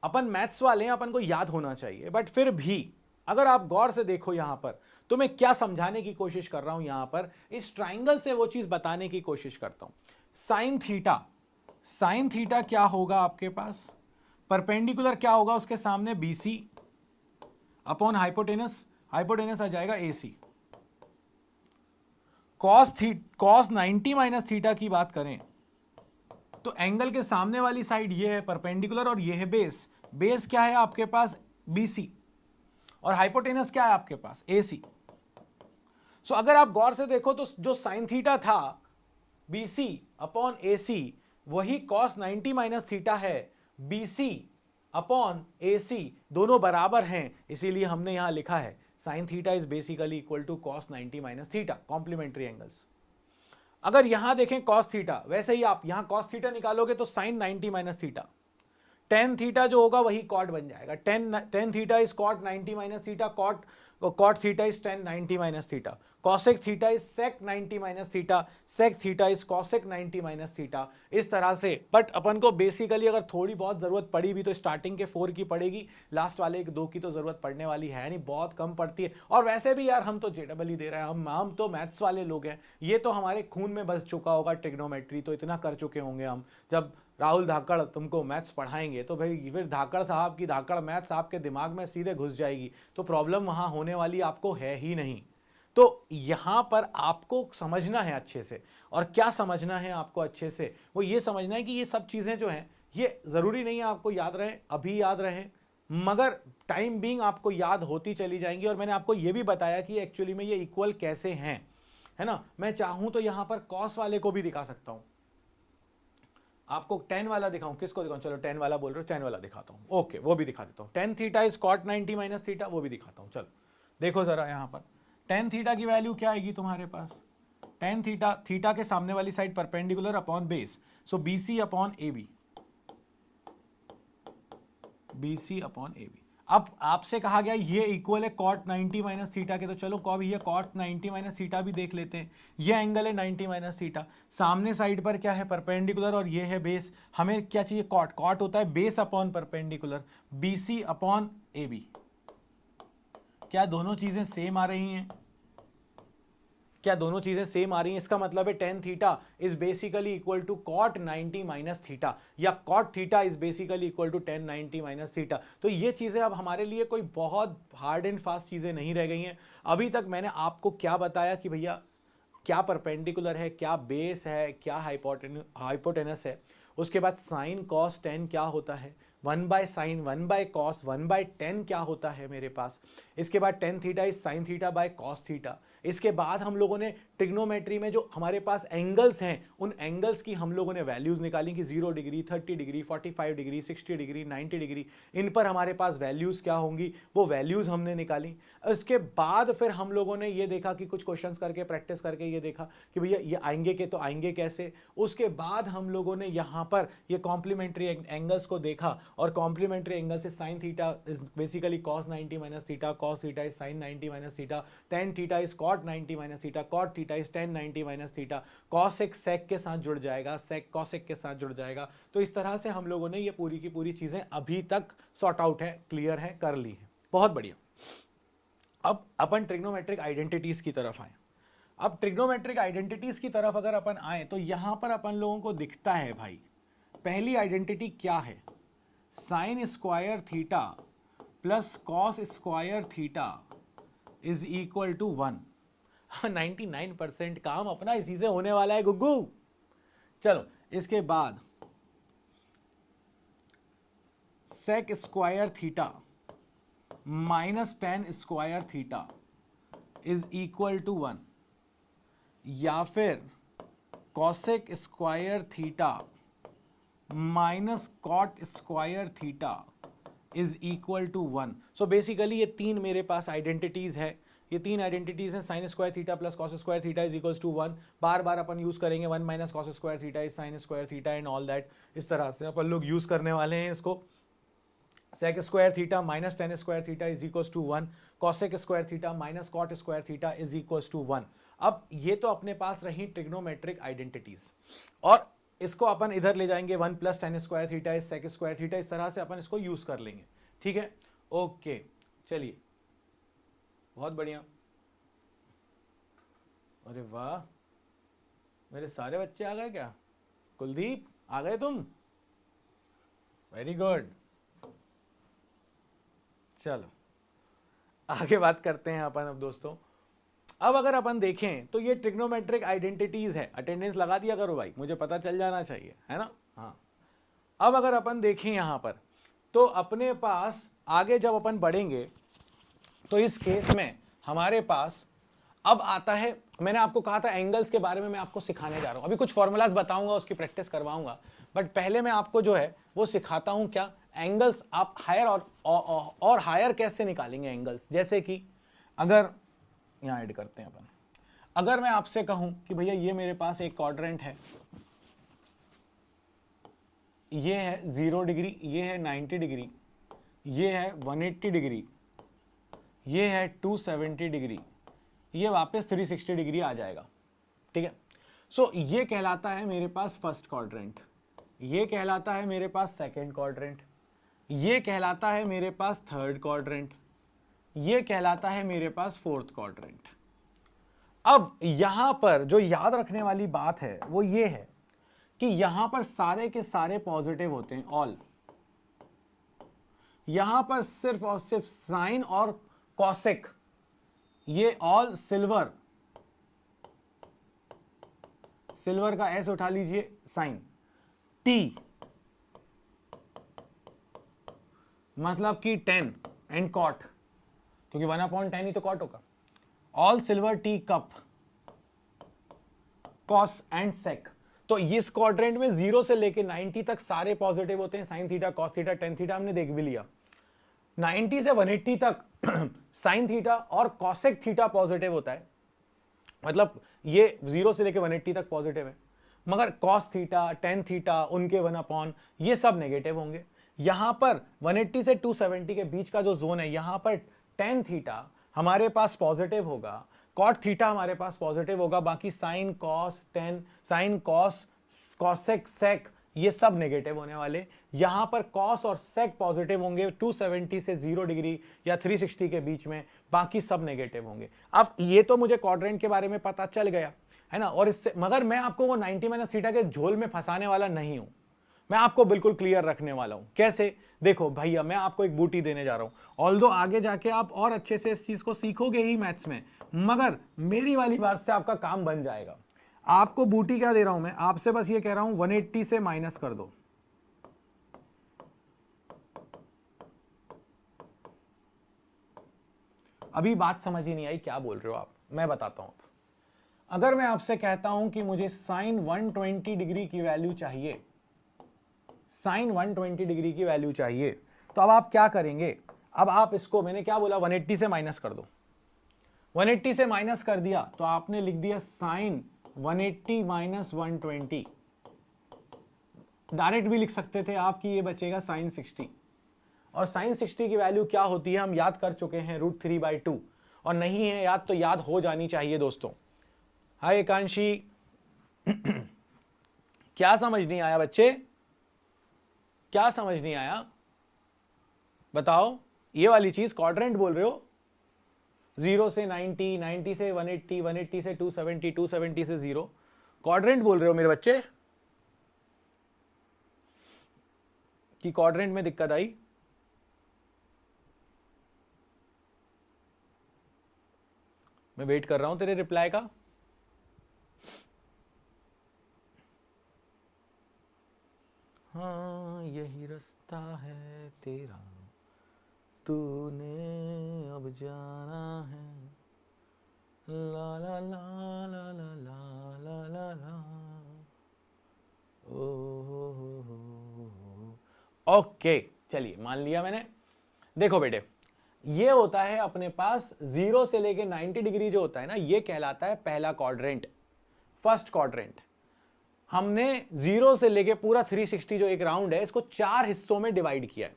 अपन मैथ्स वाले हैं, अपन को याद होना चाहिए, बट फिर भी अगर आप गौर से देखो यहां पर, तो मैं क्या समझाने की कोशिश कर रहा हूं यहां पर, इस ट्राइंगल से वो चीज बताने की कोशिश करता हूं। साइन थीटा, साइन थीटा क्या होगा आपके पास, परपेंडिकुलर क्या होगा उसके सामने, बीसी अपॉन हाइपोटेनस, हाइपोटेनस आ जाएगा एसी। कॉस 90 माइनस थीटा की बात करें तो एंगल के सामने वाली साइड ये है परपेंडिकुलर और ये है बेस। बेस क्या है आपके पास, बीसी, और हाइपोटेनस क्या है आपके पास, एसी। सो अगर आप गौर से देखो तो जो साइन थीटा था बीसी अपॉन एसी, वही कॉस 90 माइनस थीटा है, बीसी अपॉन एसी, दोनों बराबर हैं, इसीलिए हमने यहां लिखा है sine theta is basically equal to cos 90 minus theta, complementary angles. अगर यहां देखें कॉस थीटा, वैसे ही आप यहां कॉस थीटा निकालोगे तो sine 90 minus theta, tan theta जो होगा वही कॉट बन जाएगा। Tan theta is cot 90 minus theta, cot theta is tan 90 minus theta, cosec theta is sec 90 minus theta, sec theta is cosec 90 minus theta, इस तरह से। बट अपन को बेसिकली अगर थोड़ी बहुत जरूरत पड़ी भी तो स्टार्टिंग के 4 की पड़ेगी, लास्ट वाले 2 की तो जरूरत पड़ने वाली है नहीं, बहुत कम पड़ती है। और वैसे भी यार हम तो जेडबल ही दे रहे हैं, हम तो मैथ्स वाले लोग हैं, ये तो हमारे खून में बस चुका होगा, ट्रिग्नोमेट्री तो इतना कर चुके होंगे हम। जब राहुल धाकड़ तुमको मैथ्स पढ़ाएंगे तो भाई फिर धाकड़ साहब की धाकड़ मैथ्स आपके दिमाग में सीधे घुस जाएगी, तो प्रॉब्लम वहां होने वाली आपको है ही नहीं। तो यहां पर आपको समझना है अच्छे से, और क्या समझना है आपको अच्छे से, वो ये समझना है कि ये सब चीजें जो हैं ये जरूरी नहीं है आपको याद रहे, अभी याद रहे, मगर टाइम बीइंग आपको याद होती चली जाएंगी। और मैंने आपको ये भी बताया कि एक्चुअली में ये इक्वल कैसे हैं, है ना। मैं चाहूं तो यहां पर कॉस वाले को भी दिखा सकता हूं, आपको टेन वाला दिखाऊं, किसको दिखाऊं, चलो टेन वाला बोल रहे हो, टेन वाला दिखाता हूं। ओके वो भी दिखा देता हूं, tan theta is cot 90 minus theta, वो भी दिखाता हूं। चलो देखो जरा यहां पर टेन थीटा की वैल्यू क्या आएगी तुम्हारे पास, टेन थीटा, थीटा के सामने वाली side perpendicular upon base, so BC upon A B, BC upon A B. अब आपसे कहा गया ये इक्वल है कॉट 90 माइनस थीटा के, तो चलो कॉब ये कॉट 90 माइनस थीटा भी देख लेते हैं। ये एंगल है 90 माइनस थीटा, सामने साइड पर क्या है परपेंडिकुलर और ये है बेस। हमें क्या चाहिए, कॉट, कॉट होता है base upon perpendicular, BC upon A B. क्या दोनों चीजें सेम आ रही हैं, क्या दोनों चीजें सेम आ रही हैं? इसका मतलब है tan theta is basically equal to cot 90 minus theta, या cot theta is basically equal to tan 90 minus theta. तो ये चीजें अब हमारे लिए कोई बहुत हार्ड एंड फास्ट चीजें नहीं रह गई हैं। अभी तक मैंने आपको क्या बताया कि भैया क्या परपेंडिकुलर है, क्या बेस है, क्या हाइपोटेनस है। उसके बाद साइन कॉस टेन क्या होता है, 1 by sine 1 by cos 1 by ten क्या होता है मेरे पास। इसके बाद ten theta is sign theta by cos theta. इसके बाद हम लोगों ने ट्रिग्नोमेट्री में जो हमारे पास एंगल्स हैं उन एंगल्स की हम लोगों ने वैल्यूज निकाली कि 0 degree, 30 degree, 45 degree, 60 degree, 90 degree, इन पर हमारे पास वैल्यूज क्या होंगी, वो वैल्यूज हमने निकाली। उसके बाद फिर हम लोगों ने ये देखा कि कुछ क्वेश्चंस करके प्रैक्टिस करके ये देखा कि भैया ये आएंगे के तो आएंगे कैसे। उसके बाद हम लोगों ने यहाँ पर ये कॉम्प्लीमेंट्री एंगल्स को देखा और कॉम्प्लीमेंट्री एंगल से sign theta is basically cos 90 minus theta, cos theta is sign 90 minus theta, tan theta is cot 90 minus theta, cot theta is tan 90 minus theta, cos एक sec के साथ जुड़ जाएगा, sec cos एक के साथ जुड़ जाएगा। तो इस तरह से हम लोगों ने ये पूरी की पूरी चीजें अभी तक सॉर्ट आउट है, क्लियर है, कर ली है। बहुत बढ़िया। अब अपन ट्रिग्नोमेट्रिक आइडेंटिटीज की तरफ आए। अब ट्रिग्नोमेट्रिक आइडेंटिटीज की तरफ अगर अपन आए तो यहां पर अपन लोगों को दिखता है भाई, पहली आइडेंटिटी क्या है, sine square theta plus cos square theta is equal to 1। 99% काम अपना इसी से होने वाला है गुग्गू। चलो इसके बाद sec square theta minus tan square theta is equal to 1, या फिर cosec square theta minus cot square theta is equal to 1। So basically ये तीन मेरे पास आइडेंटिटीज है, ये तीन आइडेंटिटीज हैं, sine square theta plus cos square theta is equal to 1। बार बार अपन यूज करेंगे 1 minus cos square theta is sine square theta and all that. इस तरह से अपन लोग यूज करने वाले हैं इसको। Sec square theta minus tan square theta is equal to 1, cosec square theta minus cot square theta is equal to 1। अब ये तो अपने पास रही ट्रिग्नोमेट्रिक आइडेंटिटीज, और इसको अपन इधर ले जाएंगे 1 plus tan square theta is sec square theta, इस तरह से अपन इसको यूज कर लेंगे। ठीक है, ओके, चलिए बहुत बढ़िया। अरे वाह, मेरे सारे बच्चे आ गए क्या? कुलदीप आ गए तुम? Very good. चलो आगे बात करते हैं अपन अब दोस्तों। अब अगर अपन देखें तो ये ट्रिग्नोमेट्रिक आइडेंटिटीज है। अटेंडेंस लगा दिया करो भाई, मुझे पता चल जाना चाहिए, है ना? हाँ, अब अगर अपन देखें यहां पर तो अपने पास आगे जब अपन बढ़ेंगे तो इस केस में हमारे पास अब आता है, मैंने आपको कहा था एंगल्स के बारे में मैं आपको सिखाने जा रहा हूं। अभी कुछ फॉर्मूलाज बताऊंगा, उसकी प्रैक्टिस करवाऊंगा, बट पहले मैं आपको जो है वो सिखाता हूं क्या एंगल्स आप हायर और हायर कैसे निकालेंगे एंगल्स। जैसे कि अगर यहां ऐड करते हैं अपन, अगर मैं आपसे कहूं कि भैया ये मेरे पास एक क्वाड्रेंट है, ये है 0 डिग्री, ये है 90 डिग्री, ये है 180 डिग्री, ये है 270 डिग्री, ये वापस 360 डिग्री आ जाएगा। ठीक है, सो ये कहलाता है मेरे पास फर्स्ट क्वाड्रेंट, ये कहलाता है मेरे पास सेकंड क्वाड्रेंट, ये कहलाता है मेरे पास थर्ड क्वाड्रेंट, ये कहलाता है मेरे पास फोर्थ क्वाड्रेंट। अब यहां पर जो याद रखने वाली बात है वो ये है कि यहां पर सारे के सारे पॉजिटिव होते हैं, ऑल। यहां पर सिर्फ और सिर्फ साइन और कॉसेक, ये ऑल सिल्वर, सिल्वर का एस उठा लीजिए, साइन, टी मतलब कि 10 एंड कॉट, क्योंकि 1/10 ही तो कॉट होगा। All silver tea cup, cos and sec. तो इस क्वाड्रेंट में 0 से लेके 90 तक सारे पॉजिटिव होते हैं, sign theta, cos theta, tan theta हमने देख भी लिया। 90 से 180 तक साइन थीटा और कॉसेक थीटा पॉजिटिव होता है, मतलब ये 0 से लेके 180 तक पॉजिटिव है, मगर कॉस थीटा, टेन थीटा, उनके 1/, ये सब नेगेटिव होंगे। यहां पर 180 से 270 के बीच का जो जोन है, यहां पर टेन थीटा हमारे पास पॉजिटिव होगा, कॉट थीटा हमारे पास पॉजिटिव होगा, बाकी sine cos tan, sine cos, cosec sec, ये सब नेगेटिव होने वाले। यहां पर कॉस और सेक पॉजिटिव होंगे 270 से 0 डिग्री या 360 के बीच में, बाकी सब नेगेटिव होंगे। अब ये तो मुझे क्वाड्रेंट के बारे में पता चल गया है ना, और इससे मगर मैं आपको वो 90 माइनस थीटा के झोल में फंसाने वाला नहीं हूं, मैं आपको बिल्कुल क्लियर रखने वाला हूं। कैसे? देखो भैया, मैं आपको एक बूटी देने जा रहा हूं, ऑल्दो आगे जाके आप और अच्छे से इस चीज को सीखोगे ही मैथ्स में, मगर मेरी वाली बात से आपका काम बन जाएगा। आपको बूटी क्या दे रहा हूं मैं? आपसे बस ये कह रहा हूं 180 से माइनस कर दो। अभी बात समझ ही नहीं आई, क्या बोल रहे हो आप? मैं बताता हूं। अगर मैं आपसे कहता हूं कि मुझे साइन 120 डिग्री की वैल्यू चाहिए, साइन 120 डिग्री की वैल्यू चाहिए, तो अब आप क्या करेंगे? अब आप इसको, मैंने क्या बोला, 180 से माइनस कर दो। 180 से माइनस कर दिया तो आपने लिख दिया साइन 180 माइनस 120। डायरेक्ट भी लिख सकते थे आप कि ये बचेगा साइन 60, और साइन 60 की वैल्यू क्या होती है हम याद कर चुके हैं, √3/2, और नहीं है याद तो याद हो जानी चाहिए दोस्तों। हाय एकांशी, क्या समझ नहीं आया बच्चे? क्या समझ नहीं आया बताओ? ये वाली चीज क्वाड्रेंट बोल रहे हो, 0 से 90, 90 से 180, 180 से 270, 270 से 0, क्वाड्रेंट बोल रहे हो मेरे बच्चे? कि क्वाड्रेंट में दिक्कत आई? मैं वेट कर रहा हूं तेरे रिप्लाई का। हाँ यही रास्ता है तेरा, तूने अब जाना है, ला ला ला ला ला ला ला ला ला, ओके चलिए मान लिया मैंने। देखो बेटे, ये होता है अपने पास 0 से लेके 90 डिग्री जो होता है ना, ये कहलाता है पहला क्वाड्रेंट, फर्स्ट क्वाड्रेंट। हमने 0 से लेके पूरा 360 जो एक राउंड है, इसको 4 हिस्सों में डिवाइड किया है।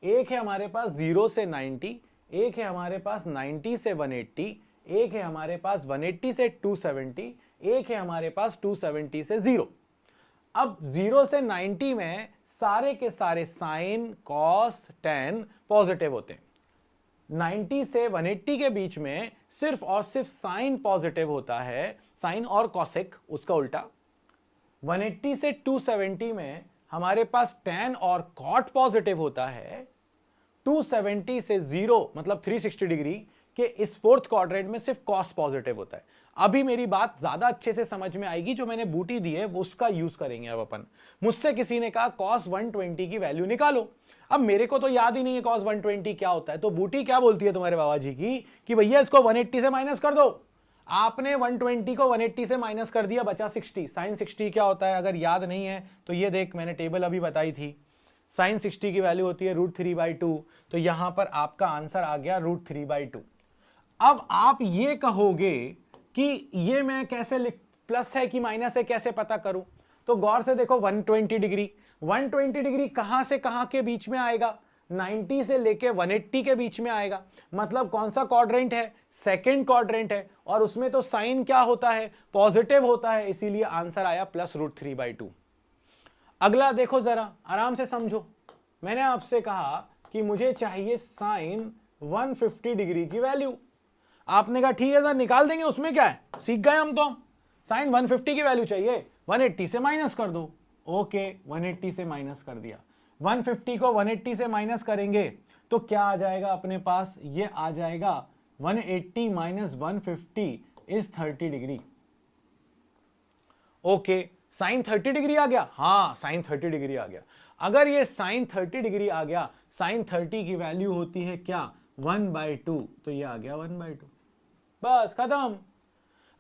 एक है हमारे पास 0 से 90, एक है हमारे पास 90 से 180, एक है हमारे पास 180 से 270, एक है हमारे पास 270 से 0। अब 0 से 90 में सारे के सारे साइन, कॉस, टैन पॉजिटिव होते हैं। 90 से 180 के बीच में सिर्फ और सिर्फ साइन पॉजिटिव होता है, साइन और कॉसेक, उसका उल्टा। 180 से 270 में हमारे पास टैन और कॉट पॉजिटिव होता है। 270 से 0 मतलब 360 डिग्री के इस फोर्थ क्वाड्रेंट में सिर्फ कॉस पॉजिटिव होता है। अभी मेरी बात ज्यादा अच्छे से समझ में आएगी, जो मैंने बूटी दी है वो उसका यूज करेंगे अब अपन। मुझसे किसी ने कहा कॉस 120 की वैल्यू निकालो, अब मेरे को तो याद ही नहीं है कॉस 120 क्या होता है, तो बूटी क्या बोलती है तुम्हारे बाबा जी की कि भैया इसको 180 से माइनस कर दो। आपने 120 को 180 से माइनस कर दिया, बचा 60। साइन 60 क्या होता है अगर याद नहीं है तो ये देख, मैंने टेबल अभी बताई थी। साइन 60 की वैल्यू होती है √3/2, तो यहां पर आपका आंसर आ गया √3/2। अब आप ये कहोगे कि ये मैं कैसे लिख, प्लस है कि माइनस है कैसे पता करूं? तो गौर से देखो, 120 डिग्री, 120 डिग्री कहां से कहां के बीच में आएगा? 90 से लेके 180 के बीच में आएगा। मतलब कौन सा क्वाड्रेंट है? सेकंड क्वाड्रेंट है, और उसमें तो साइन क्या होता है? पॉजिटिव होता है, इसीलिए आंसर आया प्लस √3/2। अगला देखो जरा, आराम से समझो। मैंने आपसे कहा कि मुझे चाहिए साइन 150 डिग्री की वैल्यू। आपने कहा ठीक है सर निकाल देंगे, उसमें क्या है, सीख गए हम तो। साइन 150 की वैल्यू चाहिए, 180 से माइनस कर दो। ओके 180 से माइनस कर दिया। 150 को 180 से माइनस करेंगे तो क्या आ जाएगा अपने पास? ये आ जाएगा 180 minus 150 is 30 degree. Okay sine 30 degree आ गया। हाँ साइन 30 डिग्री आ गया। अगर ये साइन 30 डिग्री आ गया, साइन 30 की वैल्यू होती है क्या? 1/2, तो ये आ गया 1/2। बस खत्म।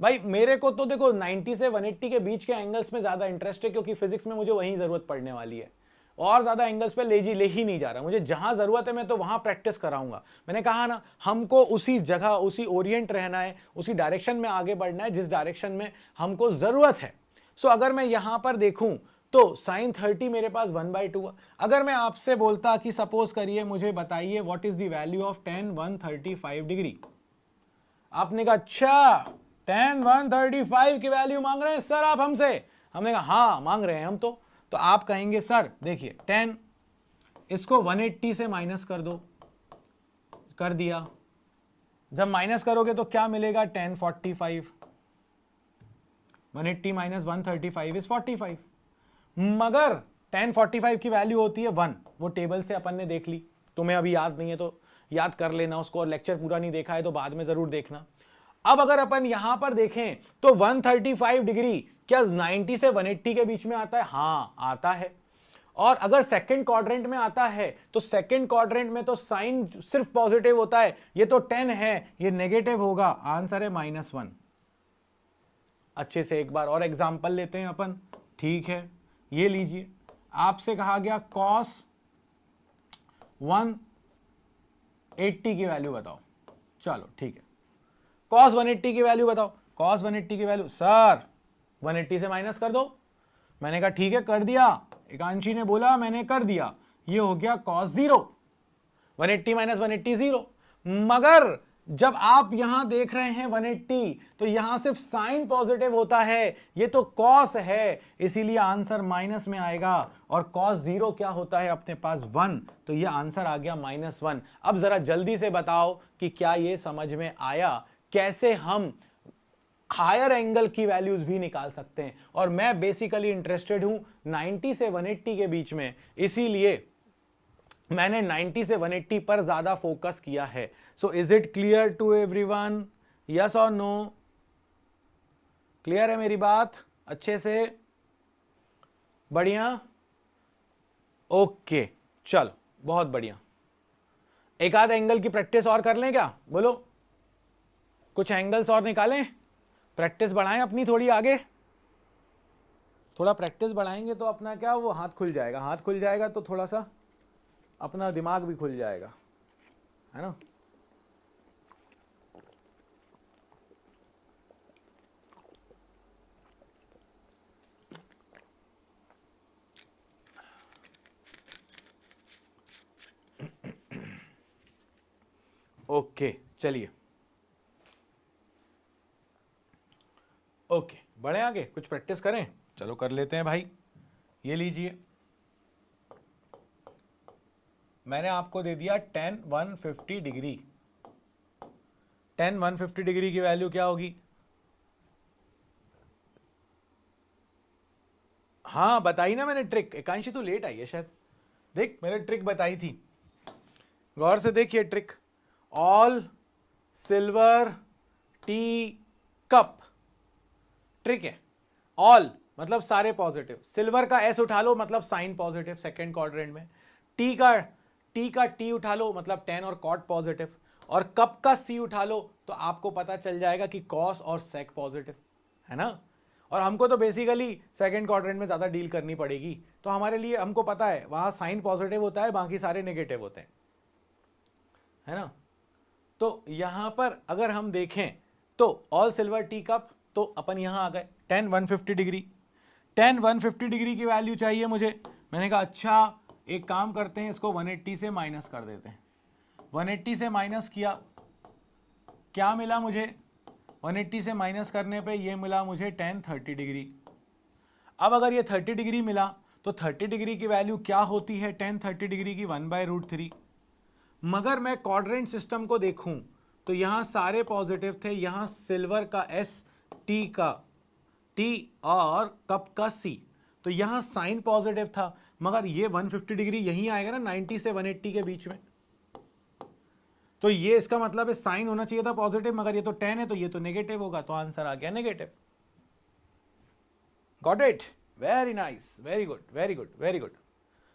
भाई मेरे को तो देखो 90 से 180 के बीच के एंगल्स में ज्यादा इंटरेस्ट है, क्योंकि फिजिक्स में मुझे वही जरूरत पड़ने वाली है, और ज्यादा एंगल्स पे ले ही नहीं जा रहा। मुझे जहां जरूरत है मैं तो वहां प्रैक्टिस कराऊंगा। मैंने कहा ना, हमको उसी जगह उसी ओरिएंट रहना है, उसी डायरेक्शन में आगे बढ़ना है जिस डायरेक्शन में हमको जरूरत है। सो अगर मैं यहां पर देखूं तो साइन 30 मेरे पास 1/2 है। अगर मैं आपसे बोलता कि सपोज करिए मुझे बताइए what is the value of tan 135 degree, आपने कहा अच्छा tan 135 की वैल्यू मांग रहे हैं सर आप हमसे। हमने कहा हाँ मांग रहे हैं हम तो। तो आप कहेंगे सर देखिए 10, इसको 180 से माइनस कर दो, कर दिया। जब माइनस करोगे तो क्या मिलेगा, 1045, 180 माइनस 135 इज 45। मगर 1045 की वैल्यू होती है 1, वो टेबल से अपन ने देख ली, तुम्हें अभी याद नहीं है तो याद कर लेना उसको, और लेक्चर पूरा नहीं देखा है तो बाद में जरूर देखना। अब अगर अपन यहां पर देखें तो 135 डिग्री क्या 90 से 180 के बीच में आता है? हाँ आता है। और अगर सेकंड क्वाड्रेंट में आता है तो सेकंड क्वाड्रेंट में तो साइन सिर्फ पॉजिटिव होता है, ये तो 10 है, ये नेगेटिव होगा, आंसर है -1। अच्छे से एक बार और एग्जांपल लेते हैं अपन, ठीक है। ये लीजिए, आपसे कहा गया cos 180 की वैल्यू बताओ। चलो ठीक है, cos 180 की वैल्यू बताओ। cos 180 की वैल्यू सर 180 से माइनस कर दो। मैंने कहा ठीक है कर दिया, एकांशी ने बोला मैंने कर दिया, ये हो गया cos 0, 180 माइनस 180 0। मगर जब आप यहां देख रहे हैं 180 तो यहां सिर्फ साइन पॉजिटिव होता है, ये तो cos है, इसीलिए आंसर माइनस में आएगा। और cos 0 क्या होता है अपने पास 1, तो ये आंसर आ गया -1। अब जरा जल्दी से बताओ कि क्या ये समझ में आया कैसे हम हायर एंगल की वैल्यूज भी निकाल सकते हैं। और मैं बेसिकली इंटरेस्टेड हूं 90 से 180 के बीच में, इसीलिए मैंने 90 से 180 पर ज्यादा फोकस किया है। So is it clear to everyone, yes और नो? क्लियर है मेरी बात अच्छे से? बढ़िया, ओके चलो बहुत बढ़िया। एक आध एंगल की प्रैक्टिस और कर लें क्या, बोलो? कुछ एंगल्स और निकालें, प्रैक्टिस बढ़ाएं अपनी थोड़ी आगे। थोड़ा प्रैक्टिस बढ़ाएंगे तो अपना क्या वो हाथ खुल जाएगा, हाथ खुल जाएगा तो थोड़ा सा अपना दिमाग भी खुल जाएगा, है ना? ओके चलिए, ओके बढ़े आगे, कुछ प्रैक्टिस करें। चलो कर लेते हैं भाई। ये लीजिए, मैंने आपको दे दिया 10 150 डिग्री। 10 150 डिग्री की वैल्यू क्या होगी? हाँ बताई ना मैंने ट्रिक, एकांशी तो लेट आई है शायद। देख मैंने ट्रिक बताई थी, गौर से देखिए trick. All silver tea cup, trick है। ऑल मतलब सारे पॉजिटिव, सिल्वर का एस उठा लो मतलब साइन पॉजिटिव सेकंड क्वाड्रेंट में, टी का टी उठा लो मतलब 10 और कॉट पॉजिटिव, और कप का सी उठा लो तो आपको पता चल जाएगा कि कॉस और सेक पॉजिटिव, है ना? और हमको तो बेसिकली सेकंड क्वाड्रेंट में ज्यादा डील करनी पड़ेगी, तो हमारे लिए हमको पता है वहां साइन पॉजिटिव होता है, बाकी सारे नेगेटिव होते हैं, है ना? तो यहां पर अगर हम देखें तो ऑल सिल्वर टी कप, तो अपन यहां आ गए 10 150 डिग्री। 10 150 डिग्री की वैल्यू चाहिए मुझे। मैंने कहा अच्छा एक काम करते हैं, इसको 180 से माइनस कर देते हैं। 180 से माइनस किया, क्या मिला मुझे? 180 से माइनस करने पे ये मिला मुझे 10 30 डिग्री। अब अगर ये 30 डिग्री मिला तो 30 डिग्री की वैल्यू क्या होती है 10 30 डिग्री की? 1/√3। मगर मैं क्वाड्रेंट सिस्टम को देखूं तो यहां सारे पॉजिटिव थे, यहां सिल्वर का एस, टी का टी और कप का सी, तो यहां साइन पॉजिटिव था, मगर ये 150 डिग्री यहीं आएगा ना 90 से 180 के बीच में, तो ये इसका मतलब है साइन होना चाहिए था पॉजिटिव, मगर ये तो 10 है तो ये तो नेगेटिव होगा, तो आंसर आ गया negative. Got it? Very nice, very good very good very good.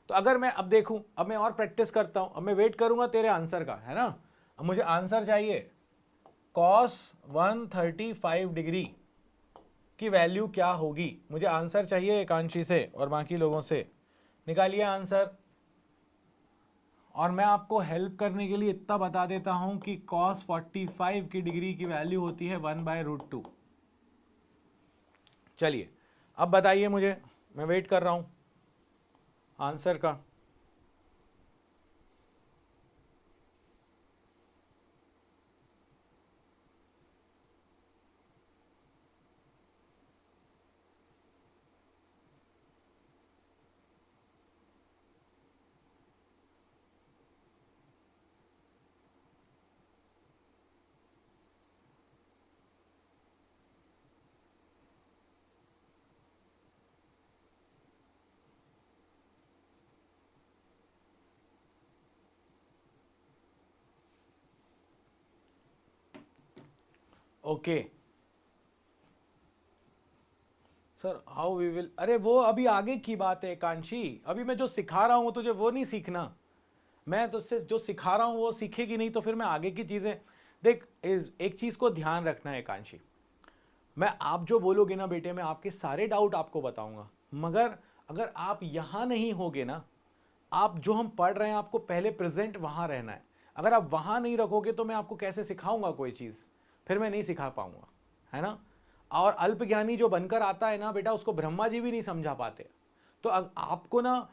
तो अगर मैं अब देखूं, अब मैं और प्रैक्टिस करता हूं, अब मैं वेट करूंगा तेरे आंसर का, है ना? अब मुझे आंसर चाहिए cos 135 डिग्री की वैल्यू क्या होगी, मुझे आंसर चाहिए एकांशी से और बाकी लोगों से। निकालिए आंसर। और मैं आपको हेल्प करने के लिए इतना बता देता हूं कि cos 45 की डिग्री की वैल्यू होती है 1/√2। चलिए अब बताइए मुझे, मैं वेट कर रहा हूं आंसर का। Okay sir, how we will, अरे वो अभी आगे की बात है कांशी, अभी मैं जो सिखा रहा हूं तुझे वो नहीं सीखना। मैं तुझसे जो सिखा रहा हूं वो सीखेगी नहीं तो फिर मैं आगे की चीजें देख। एक चीज को ध्यान रखना है कांशी, मैं आप जो बोलोगे ना बेटे, मैं आपके सारे डाउट आपको बताऊंगा, मगर अगर आप यहां नहीं होगे ना, आप जो हम पढ़ रहे हैं आपको पहले प्रेजेंट वहां रहना है। अगर आप वहां नहीं रखोगे तो मैं आपको कैसे सिखाऊंगा कोई चीज, फिर मैं नहीं सिखा पाऊंगा, है ना। और अल्पज्ञानी जो बनकर आता है ना बेटा, उसको ब्रह्मा जी भी नहीं समझा पाते। तो आपको ना,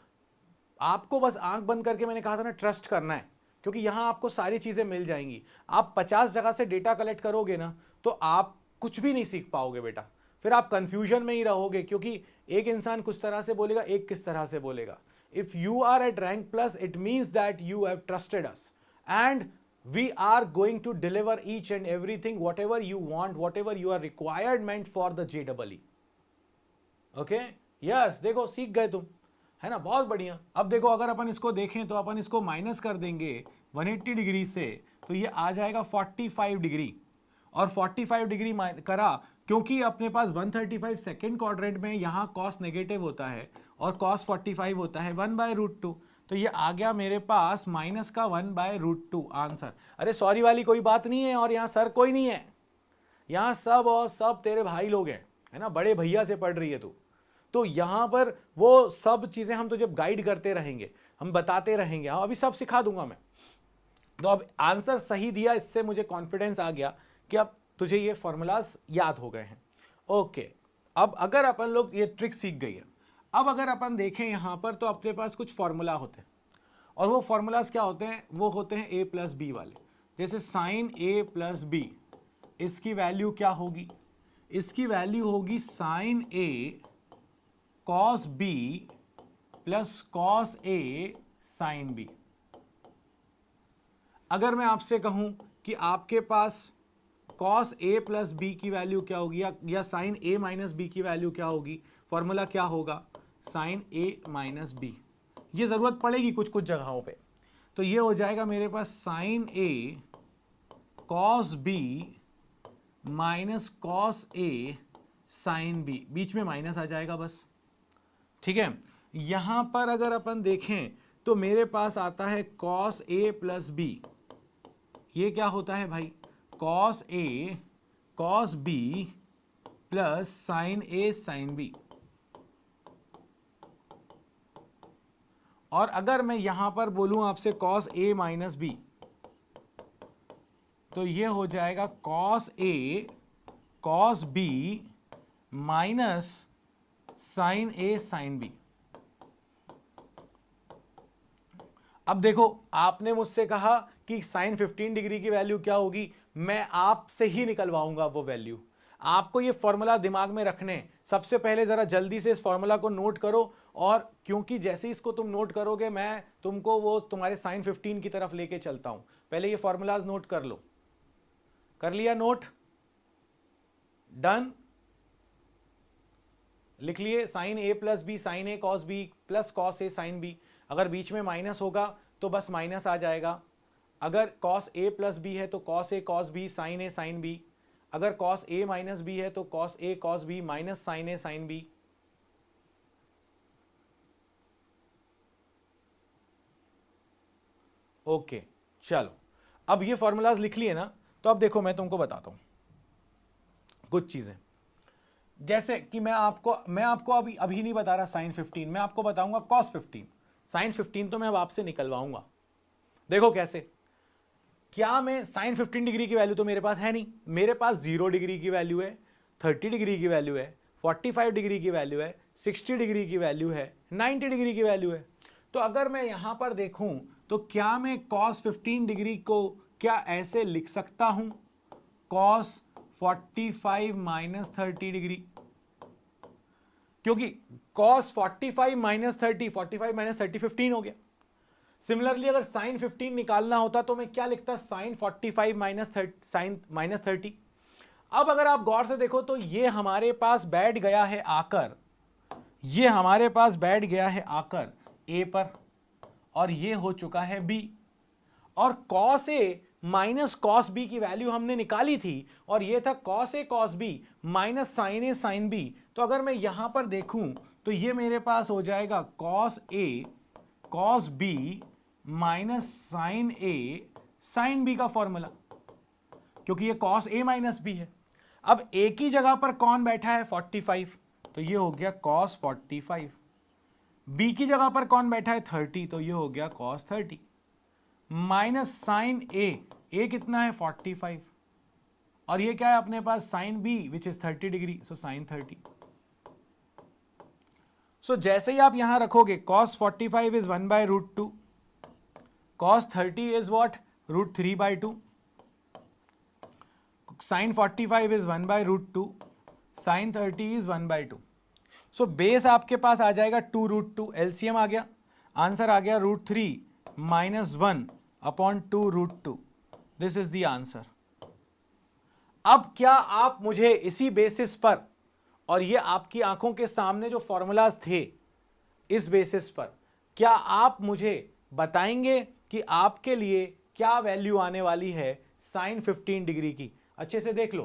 आपको बस आंख बंद करके, मैंने कहा था ना, ट्रस्ट करना है, क्योंकि यहां आपको सारी चीजें मिल जाएंगी। आप 50 जगह से डेटा कलेक्ट करोगे ना तो आप कुछ भी नहीं सीख पाओगे बेटा, फिर आप कंफ्यूजन में ही रहोगे, क्योंकि एक इंसान कुछ तरह से बोलेगा, एक किस तरह से बोलेगा। If you are at rank plus, it means that you have trusted us and we are going to deliver each and everything whatever you want, whatever you are requirement for the JEE। Okay yes, देखो सीख गए तुम, है ना, बहुत बढ़िया। अब देखो अगर अपन इसको देखें तो अपन इसको माइनस कर देंगे 180 डिग्री से, तो ये आ जाएगा 45 डिग्री। और 45 डिग्री करा, क्योंकि अपने पास 135 सेकेंड क्वाड्रेंट में यहाँ कॉस नेगेटिव होता है और कॉस 45 होता है 1/√2, तो ये आ गया मेरे पास माइनस का 1/√2 आंसर। अरे सॉरी वाली कोई बात नहीं है, और यहाँ सर कोई नहीं है, यहाँ सब और सब तेरे भाई लोग हैं, है ना, बड़े भैया से पढ़ रही है तू। तो यहां पर वो सब चीजें हम तुझे गाइड करते रहेंगे, हम बताते रहेंगे, हाँ अभी सब सिखा दूंगा मैं। तो अब आंसर सही दिया, इससे मुझे कॉन्फिडेंस आ गया कि अब तुझे ये फॉर्मूलाज याद हो गए हैं। ओके, अब अगर अपन लोग ये ट्रिक सीख गई है, अब अगर अपन देखें यहां पर तो अपने पास कुछ फॉर्मूला होते हैं, और वो फॉर्मूलाज क्या होते हैं, वो होते हैं a प्लस बी वाले। जैसे साइन a प्लस बी, इसकी वैल्यू क्या होगी, इसकी वैल्यू होगी sine a cos B plus cos A sine B. अगर मैं आपसे कहूं कि आपके पास कॉस ए प्लस बी की वैल्यू क्या होगी, या साइन ए माइनस बी की वैल्यू क्या होगी, फॉर्मूला क्या होगा, साइन ए माइनस बी। ये जरूरत पड़ेगी कुछ कुछ जगहों पे, तो ये हो जाएगा मेरे पास sign A cos B minus cos A sine B, बीच में माइनस आ जाएगा बस, ठीक है। यहां पर अगर अपन देखें तो मेरे पास आता है कॉस ए प्लस बी, ये क्या होता है भाई, cos A cos B plus sign A sine B. और अगर मैं यहां पर बोलूं आपसे कॉस ए माइनस बी, तो ये हो जाएगा cos A cos B minus sign A sine B. अब देखो आपने मुझसे कहा कि साइन 15 डिग्री की वैल्यू क्या होगी, मैं आपसे ही निकलवाऊंगा वो वैल्यू। आपको ये फॉर्मूला दिमाग में रखने, सबसे पहले जरा जल्दी से इस फॉर्मूला को नोट करो, और क्योंकि जैसे ही इसको तुम नोट करोगे मैं तुमको वो तुम्हारे साइन 15 की तरफ लेके चलता हूं। पहले ये फॉर्मूलाज नोट कर लो, कर लिया नोट, डन, लिख लिए sign A plus B sign A cos B plus cos A sine B. अगर बीच में माइनस होगा तो बस माइनस आ जाएगा, अगर कॉस ए प्लस बी है तो cos A cos B sign A sine B, अगर कॉस ए माइनस बी है तो cos A cos B minus sign A sine B. Okay चलो, अब ये फॉर्मूलाज लिख लिए ना, तो अब देखो मैं तुमको बताता हूं कुछ चीजें। जैसे कि मैं आपको अभी नहीं बता रहा साइन 15, मैं आपको बताऊंगा कॉस 15। साइन 15 तो मैं अब आपसे निकलवाऊंगा, देखो कैसे। क्या मैं साइन 15 डिग्री की वैल्यू तो मेरे पास है नहीं, मेरे पास 0 डिग्री की वैल्यू है, 30 डिग्री की वैल्यू है, 45 डिग्री की वैल्यू है, 60 डिग्री की वैल्यू है, 90 डिग्री की वैल्यू है। तो अगर मैं यहां पर देखूं तो क्या मैं कॉस 15 डिग्री को क्या ऐसे लिख सकता हूं, कॉस 45 माइनस 30 डिग्री, क्योंकि cos 45 माइनस 30, 45 माइनस 30 15 हो गया। सिमिलरली अगर साइन 15 निकालना होता तो मैं क्या लिखता, साइन 45 माइनस साइन माइनस 30। अब अगर आप गौर से देखो तो ये हमारे पास बैठ गया है आकर, ये हमारे पास बैठ गया है आकर ए पर, और ये हो चुका है बी। और cos ए माइनस कॉस बी की वैल्यू हमने निकाली थी और ये था cos A cos B minus sign A sine B. तो अगर मैं यहां पर देखूं तो ये मेरे पास हो जाएगा cos A cos B minus sign A sine B का फॉर्मूला, क्योंकि ये कॉस ए माइनस बी है। अब ए की जगह पर कौन बैठा है 45, तो ये हो गया कॉस 45। बी की जगह पर कौन बैठा है 30, तो ये हो गया कॉस 30 माइनस साइन ए कितना है 45 और ये क्या है अपने पास sine B which is 30 degree, so sine 30। So जैसे ही आप यहां रखोगे cos 45 is 1 by root 2, cos 30 is what root 3 by 2, sin 45 is 1 by root 2, sin 30 is 1 by 2। So base आपके पास आ जाएगा 2 रूट 2, एलसीएम आ गया, आंसर आ गया root 3 minus 1 upon 2 root 2। This is the answer. अब क्या आप मुझे इसी बेसिस पर, और ये आपकी आंखों के सामने जो फॉर्मूलाज थे, इस बेसिस पर क्या आप मुझे बताएंगे कि आपके लिए क्या वैल्यू आने वाली है साइन 15 डिग्री की? अच्छे से देख लो,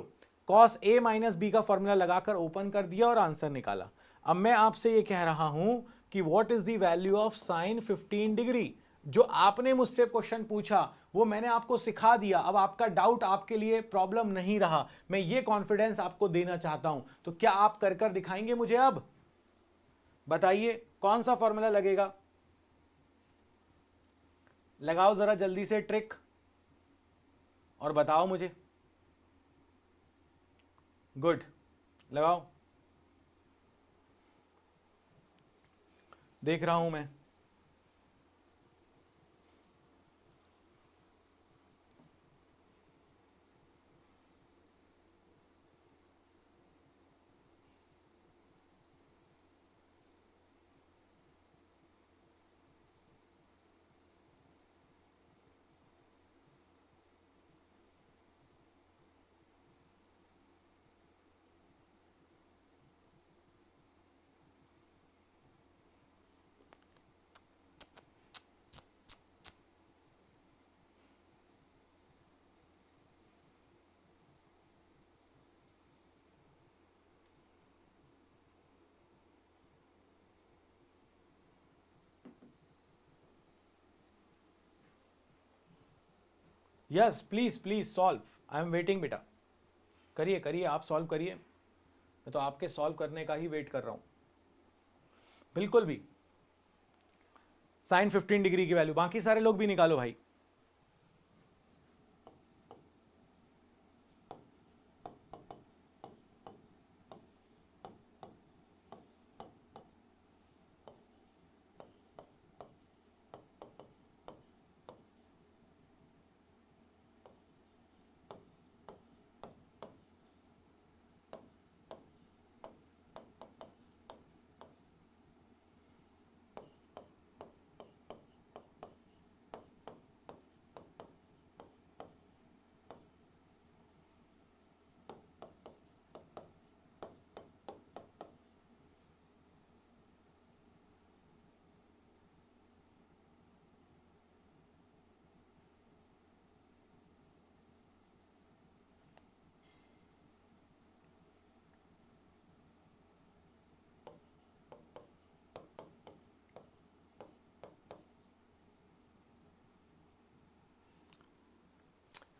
कॉस ए माइनस बी का फॉर्मूला लगाकर ओपन कर दिया और आंसर निकाला। अब मैं आपसे ये कह रहा हूं कि what is the value of sine 15 degree. जो आपने मुझसे क्वेश्चन पूछा वो मैंने आपको सिखा दिया। अब आपका डाउट आपके लिए प्रॉब्लम नहीं रहा, मैं ये कॉन्फिडेंस आपको देना चाहता हूं। तो क्या आप कर कर दिखाएंगे मुझे? अब बताइए कौन सा फॉर्मूला लगेगा, लगाओ जरा जल्दी से ट्रिक और बताओ मुझे। गुड, लगाओ, देख रहा हूं मैं। Yes please please solve, I am waiting बेटा। करिए करिए, आप सॉल्व करिए, मैं तो आपके सॉल्व करने का ही वेट कर रहा हूं। बिल्कुल भी साइन 15 डिग्री की वैल्यू, बाकी सारे लोग भी निकालो भाई।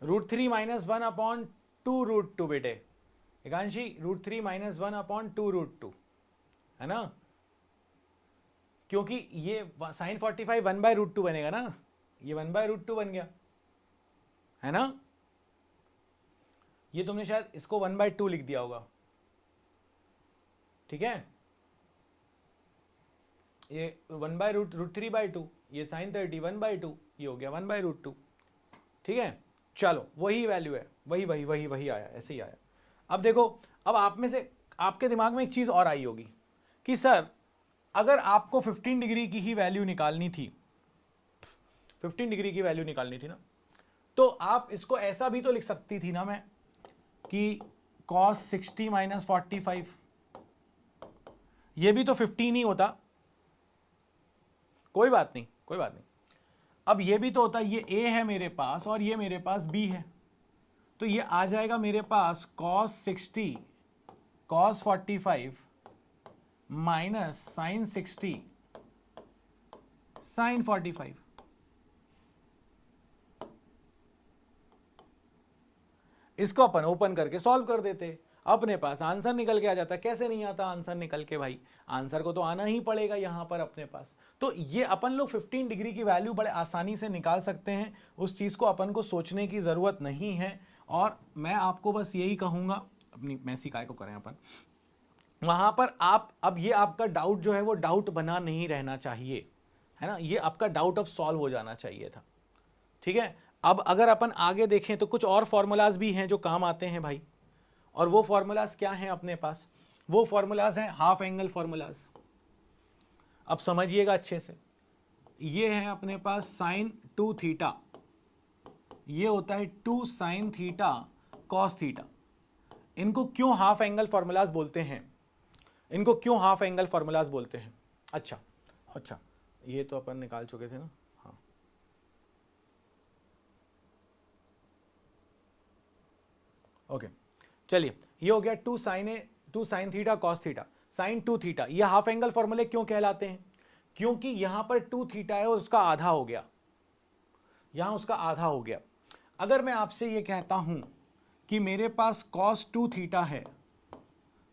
रूट 3 माइनस 1 अपॉन 2 रूट 2 बेटे, एकांशी रूट 3 माइनस 1 अपॉन 2 रूट 2 है ना, क्योंकि ये साइन 45 1 बाय रूट 2 बनेगा ना, ये 1 बाय रूट 2 बन गया है ना। ये तुमने शायद इसको 1 बाय 2 लिख दिया होगा, ठीक है। ये 1 बाय रूट 3 बाय 2, ये साइन 30 1 बाय 2, ये हो गया 1 बाय रूट 2, ठीक है। चलो वही वैल्यू है, वही वही वही वही आया, ऐसे ही आया। अब देखो, अब आप में से आपके दिमाग में एक चीज और आई होगी कि सर अगर आपको 15 डिग्री की ही वैल्यू निकालनी थी, 15 डिग्री की वैल्यू निकालनी थी ना, तो आप इसको ऐसा भी तो लिख सकती थी ना मैं कि cos 60 माइनस 45, ये भी तो 15 ही होता। कोई बात नहीं, कोई बात नहीं। अब ये भी तो होता है, ये a है मेरे पास और ये मेरे पास b है, तो ये आ जाएगा मेरे पास cos 60 cos 45 minus sin 60 sin 45। इसको अपन ओपन करके सॉल्व कर देते, अपने पास आंसर निकल के आ जाता। कैसे नहीं आता आंसर निकल के भाई, आंसर को तो आना ही पड़ेगा यहां पर अपने पास। तो ये अपन लोग 15 डिग्री की वैल्यू बड़े आसानी से निकाल सकते हैं, उस चीज को अपन को सोचने की जरूरत नहीं है। और मैं आपको बस यही कहूंगा, अपनी मैसी काय को करें अपन वहां पर आप, अब ये आपका डाउट जो है वो डाउट बना नहीं रहना चाहिए, है ना, ये आपका डाउट अब सॉल्व हो जाना चाहिए था। ठीक है, अब अगर अपन आगे देखें तो कुछ और फॉर्मूलाज भी हैं जो काम आते हैं भाई, और वो फॉर्मूलाज क्या हैं अपने पास, वो फॉर्मूलाज हैं हाफ एंगल फॉर्मूलाज। अब समझिएगा अच्छे से, ये है अपने पास साइन 2 थीटा, ये होता है 2 साइन थीटा कॉस थीटा। इनको क्यों हाफ एंगल फॉर्मूलाज बोलते हैं, इनको क्यों हाफ एंगल फॉर्मूलाज बोलते हैं? अच्छा ये तो अपन निकाल चुके थे ना, हाँ ओके चलिए, ये हो गया 2 sine theta cos theta, sine 2 theta. ये हाफ एंगल फॉर्मूले क्यों कहलाते हैं? क्योंकि यहां पर 2 थीटा है और उसका आधा हो गया, यहां उसका आधा हो गया। अगर मैं आपसे ये कहता हूं कि मेरे पास cos 2 थीटा है,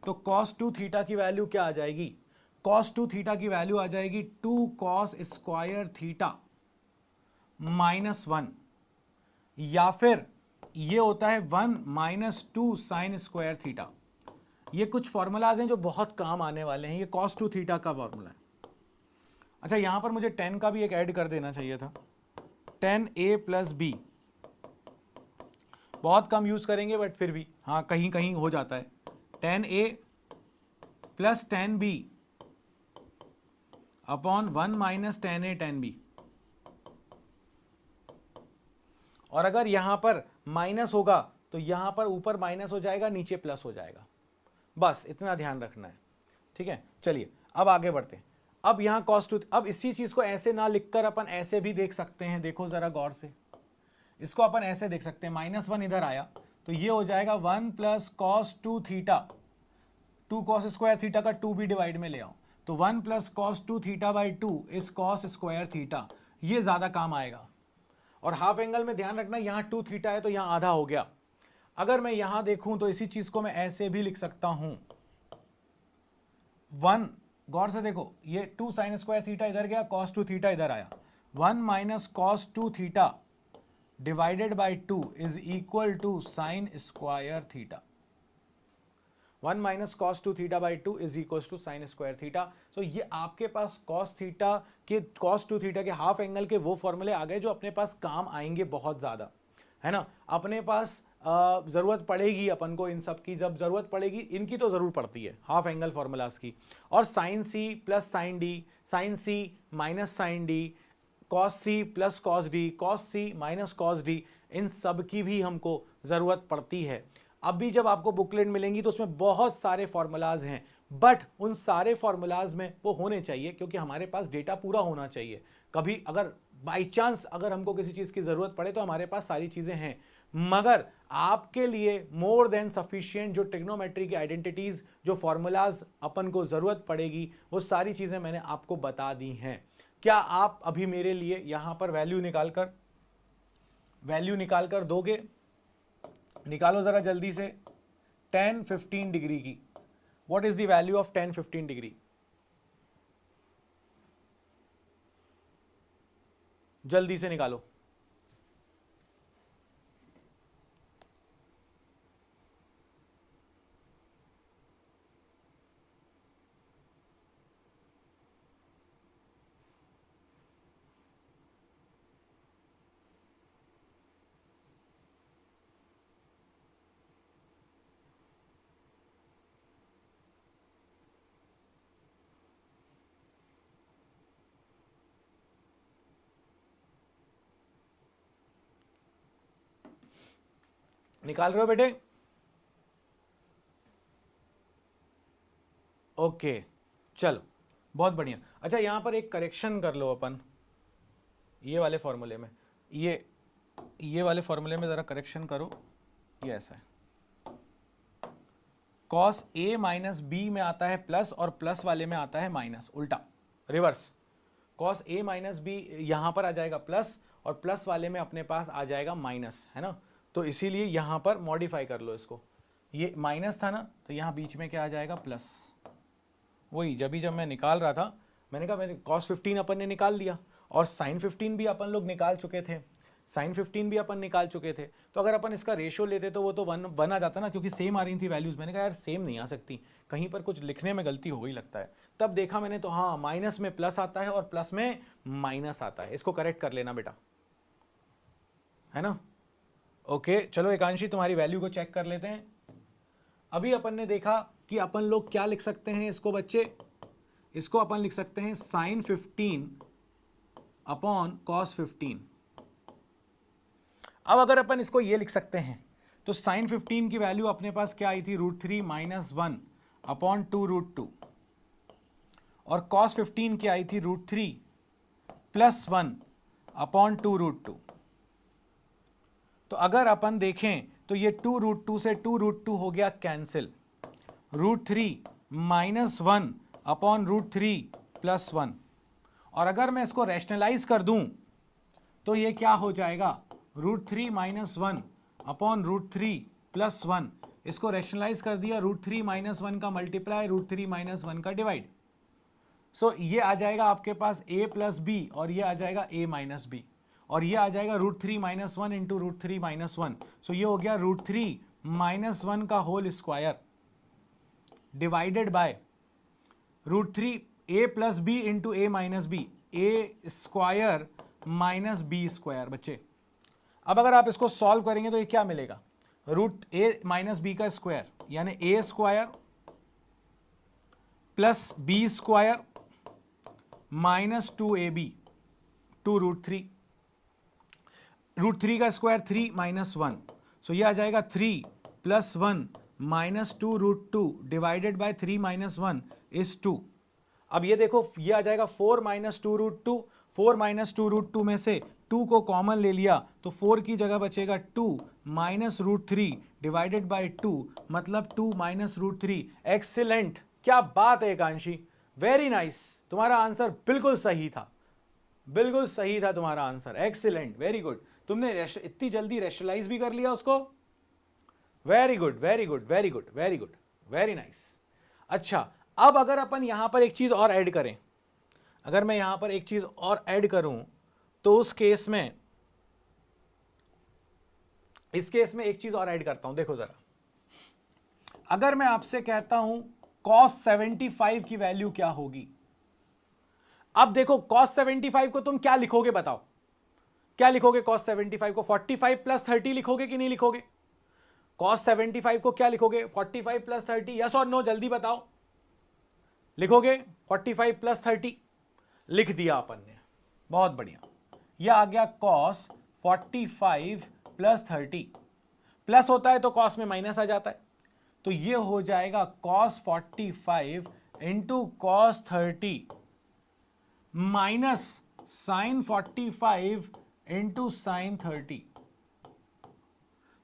तो cos 2 थीटा की वैल्यू क्या आ जाएगी? cos 2 थीटा की वैल्यू आ जाएगी 2 cos स्क्वायर थीटा माइनस 1, या फिर ये होता है 1 माइनस 2 साइन स्क्वायर थीटा। ये कुछ फॉर्मूलाज हैं जो बहुत काम आने वाले हैं, ये cos 2 थीटा का फॉर्मूला है। अच्छा यहां पर मुझे 10 का भी एक ऐड कर देना चाहिए था, 10a प्लस बी, बहुत कम यूज करेंगे बट फिर भी हाँ कहीं कहीं हो जाता है, 10a plus 10b upon 1 minus 10a 10b। और अगर यहां पर माइनस होगा तो यहां पर ऊपर माइनस हो जाएगा, नीचे प्लस हो जाएगा, बस इतना ध्यान रखना है। ठीक है चलिए अब आगे बढ़ते हैं। अब यहां cos 2, अब इसी चीज को ऐसे ना लिखकर अपन ऐसे भी देख सकते हैं, देखो जरा गौर से, इसको अपन ऐसे देख सकते हैं, -1 इधर आया तो ये हो जाएगा 1 plus cos 2 theta, 2 cos square theta का 2 भी डिवाइड में ले आओ, तो 1 plus cos 2 theta by 2 is cos square theta. ये ज्यादा काम आएगा। और हाफ एंगल में ध्यान रखना, यहां 2 थीटा है तो यहां आधा हो गया। अगर मैं यहां देखूं तो इसी चीज को मैं ऐसे भी लिख सकता हूं, 1, गौर से देखो, ये 2 साइन स्क्वायर थीटा इधर गया, कॉस 2 थीटा इधर आया, 1 minus cos 2 theta divided by 2 is equal to sine square theta. 1 minus cos 2 theta by 2 is equal to sine square theta. तो ये आपके पास कॉस थीटा के, कॉस 2 थीटा के हाफ एंगल के वो फॉर्मूले आ गए जो अपने पास काम आएंगे बहुत ज्यादा, है ना। अपने पास जरूरत पड़ेगी अपन को इन सब की, जब जरूरत पड़ेगी, इनकी तो जरूर पड़ती है हाफ एंगल फॉर्मूलाज की। और sine C plus sine D, sine C minus sine D, cos C plus cos D, cos C minus cos D, इन सब की भी हमको जरूरत पड़ती है। अब भी जब आपको बुकलेट मिलेंगी तो उसमें बहुत सारे फॉर्मूलाज हैं, बट उन सारे फॉर्मूलाज में वो होने चाहिए क्योंकि हमारे पास डेटा पूरा होना चाहिए। कभी अगर बाई चांस अगर हमको किसी चीज की जरूरत पड़े तो हमारे पास सारी चीजें हैं, मगर आपके लिए मोर देन सफिशिएंट जो ट्रिग्नोमेट्री की आइडेंटिटीज, जो फॉर्मूलाज अपन को जरूरत पड़ेगी, वो सारी चीजें मैंने आपको बता दी हैं। क्या आप अभी मेरे लिए यहां पर वैल्यू निकालकर दोगे? निकालो जरा जल्दी से, 10-15 डिग्री की, what is the value of 10-15 degree? जल्दी से निकालो। निकाल रहे हो बेटे? ओके चलो बहुत बढ़िया। अच्छा यहां पर एक करेक्शन कर लो अपन, ये वाले फॉर्मूले में, ये वाले फॉर्मूले में जरा करेक्शन करो, ये ऐसा है, cos a माइनस बी में आता है प्लस और प्लस वाले में आता है माइनस, उल्टा reverse, cos a minus B यहां पर आ जाएगा प्लस और प्लस वाले में अपने पास आ जाएगा माइनस, है ना। तो इसीलिए यहां पर मॉडिफाई कर लो इसको, ये माइनस था ना तो यहां बीच में क्या आ जाएगा प्लस। वही जब मैं निकाल रहा था मैंने कहा मैंने cos 15 अपन ने निकाल लिया और sin 15 भी अपन लोग निकाल चुके थे, sin 15 भी अपन निकाल चुके थे। तो अगर अपन इसका रेशियो लेते तो वो तो वन आ जाता ना, क्योंकि सेम आ रही थी वैल्यूज। मैंने कहा यार सेम नहीं आ सकती, कहीं पर कुछ लिखने में गलती हो गई लगता है। तब देखा मैंने तो हाँ, माइनस में प्लस आता है और प्लस में माइनस आता है, इसको करेक्ट कर लेना बेटा, है ना। ओके चलो एकांशी तुम्हारी वैल्यू को चेक कर लेते हैं। अभी अपन ने देखा कि अपन लोग क्या लिख सकते हैं इसको बच्चे, इसको अपन लिख सकते हैं sin 15 अपॉन cos 15। अब अगर अपन इसको ये लिख सकते हैं तो sin 15 की वैल्यू अपने पास क्या आई थी, √3 माइनस 1 अपॉन 2√2 और cos 15 की आई थी √3 प्लस 1 अपॉन 2√2। तो अगर अपन देखें तो ये 2√2 से 2√2 हो गया कैंसिल, √3 माइनस 1 अपॉन √3 प्लस 1। और अगर मैं इसको रैशनलाइज कर दूं तो ये क्या हो जाएगा, √3 माइनस 1 अपॉन √3 प्लस 1। इसको रैशनलाइज कर दिया, √3 माइनस 1 का मल्टीप्लाई √3 माइनस 1 का डिवाइड। सो ये आ जाएगा आपके पास a प्लस बी और ये आ जाएगा a माइनस बी और ये आ जाएगा √3 माइनस 1 इंटू √3 माइनस 1। सो ये हो गया √3 माइनस 1 का whole square divided by √3 a plus B into a minus B, a square minus B square. बच्चे अब अगर आप इसको सॉल्व करेंगे तो ये क्या मिलेगा, √a माइनस बी का स्क्वायर यानी a square plus B square minus 2ab, 2√3, √3 का स्क्वायर 3 माइनस 1। सो ये आ जाएगा 3 plus 1 minus 2√2 divided by 3 minus 1 is 2। अब ये देखो ये आ जाएगा 4 माइनस 2√2, 4 माइनस 2√2 में से 2 को कॉमन ले लिया तो 4 की जगह बचेगा 2 माइनस √3 डिवाइडेड बाय 2, मतलब 2 माइनस √3। एक्सीलेंट, क्या बात है एकांशी, वेरी नाइस, तुम्हारा आंसर बिल्कुल सही था, बिल्कुल सही था तुम्हारा आंसर, एक्सीलेंट, वेरी गुड। तुमने इतनी जल्दी रेशनलाइज भी कर लिया उसको, very good very good very good very good, very nice. अच्छा अब अगर अपन यहां पर एक चीज और ऐड करें, अगर मैं यहां पर एक चीज और ऐड करूं तो उस केस में, इस केस में एक चीज और ऐड करता हूं। देखो जरा, अगर मैं आपसे कहता हूं cos 75 की वैल्यू क्या होगी, अब देखो cos 75 को तुम क्या लिखोगे बताओ, क्या लिखोगे cos 75 को, 45 प्लस 30 लिखोगे कि नहीं लिखोगे, cos 75 को क्या लिखोगे, 45 प्लस 30, यस और नो, जल्दी बताओ, लिखोगे 45 प्लस 30, लिख दिया अपन ने, बहुत बढ़िया। यह आ गया cos 45 प्लस 30, प्लस होता है तो cos में माइनस आ जाता है, तो ये हो जाएगा cos 45 into cos 30 minus sin 45 into sin 30।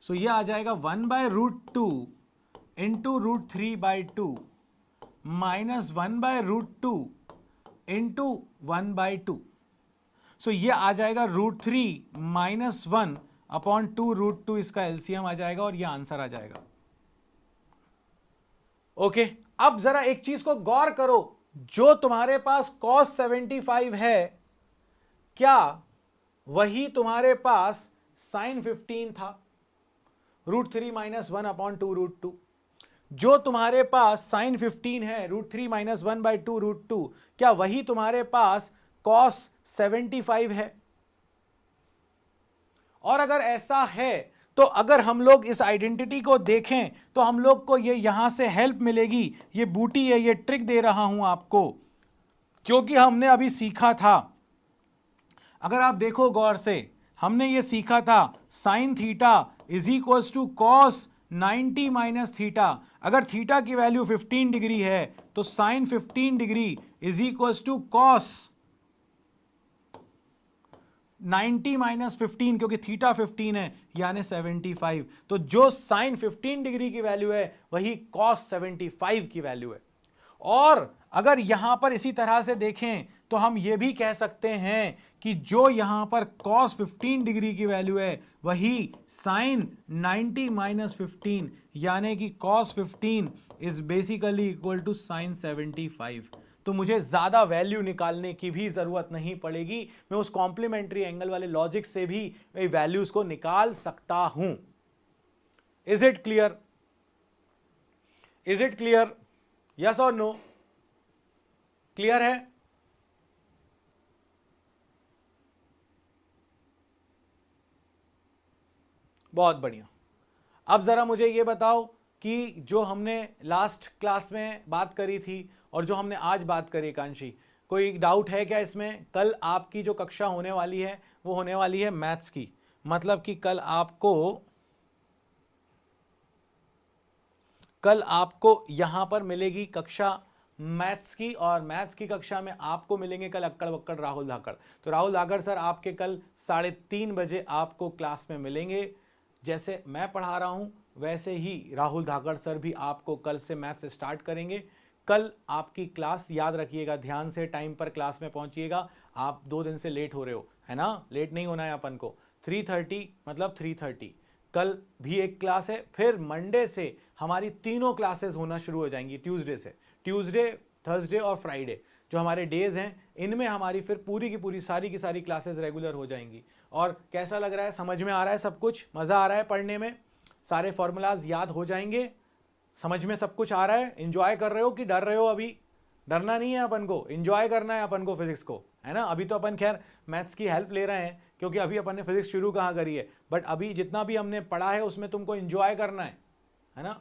सो ये आ जाएगा 1/√2 इंटू √3/2 माइनस 1/√2 इंटू 1/2। सो ये आ जाएगा √3 माइनस 1 अपॉन 2√2, इसका एलसीएम आ जाएगा और ये आंसर आ जाएगा। ओके अब जरा एक चीज को गौर करो, जो तुम्हारे पास cos 75 है क्या वही तुम्हारे पास sin 15 था, √3 माइनस 1 अपॉन 2√2। जो तुम्हारे पास sin 15 है √3 माइनस 1/2√2, क्या वही तुम्हारे पास cos 75 है। और अगर ऐसा है तो अगर हम लोग इस आइडेंटिटी को देखें तो हम लोग को ये यहां से हेल्प मिलेगी, ये बूटी है, ये ट्रिक दे रहा हूं आपको, क्योंकि हमने अभी सीखा था, अगर आप देखो गौर से, हमने ये सीखा था sin theta is equals to cos 90 minus theta. अगर थीटा की वैल्यू 15 डिग्री है तो sin 15 degree is equals to cos 90 minus 15, क्योंकि थीटा 15 है यानी 75। तो जो साइन 15 डिग्री की वैल्यू है वही कॉस 75 की वैल्यू है। और अगर यहां पर इसी तरह से देखें तो हम यह भी कह सकते हैं कि जो यहां पर cos 15 डिग्री की वैल्यू है वही sin 90 माइनस 15 यानी कि cos 15 is basically equal to sin 75। तो मुझे ज्यादा वैल्यू निकालने की भी जरूरत नहीं पड़ेगी, मैं उस कॉम्प्लीमेंट्री एंगल वाले लॉजिक से भी वैल्यूज को निकाल सकता हूं। Is it clear? Is it clear? Yes और नो? क्लियर है? बहुत बढ़िया। अब जरा मुझे यह बताओ कि जो हमने लास्ट क्लास में बात करी थी और जो हमने आज बात करी, कांशी, कोई डाउट है क्या इसमें? कल आपकी जो कक्षा होने वाली है वो होने वाली है मैथ्स की, मतलब कि कल आपको यहां पर मिलेगी कक्षा मैथ्स की, और मैथ्स की कक्षा में आपको मिलेंगे कल अक्कड़ बक्कड़ राहुल धाकड़। तो राहुल धाकड़ सर आपके कल 3:30 बजे आपको क्लास में मिलेंगे। जैसे मैं पढ़ा रहा हूं वैसे ही राहुल धाकड़ सर भी आपको कल से मैथ्स स्टार्ट करेंगे। कल आपकी क्लास याद रखिएगा, ध्यान से टाइम पर क्लास में पहुंचिएगा। आप 2 दिन से लेट हो रहे हो, है ना? लेट नहीं होना है अपन को। 3:30 मतलब 3:30 कल भी एक क्लास है। फिर मंडे से हमारी तीनों क्लासेस होना शुरू हो जाएंगी। ट्यूसडे से, ट्यूसडे, थर्सडे और फ्राइडे जो हमारे डेज हैं, इनमें हमारी फिर पूरी की पूरी सारी की सारी क्लासेस रेगुलर हो जाएंगी। और कैसा लग रहा है? समझ में आ रहा है सब कुछ? मजा आ रहा है पढ़ने में? सारे फॉर्मूलाज याद हो जाएंगे? समझ में सब कुछ आ रहा है? एंजॉय कर रहे हो कि डर रहे हो? अभी डरना नहीं है अपन को, एंजॉय करना है अपन को फिजिक्स को, है ना? अभी तो अपन खैर मैथ्स की हेल्प ले रहे हैं क्योंकि अभी अपन ने फिजिक्स शुरू कहाँ करी है, बट अभी जितना भी हमने पढ़ा है उसमें तुमको एंजॉय करना है ना?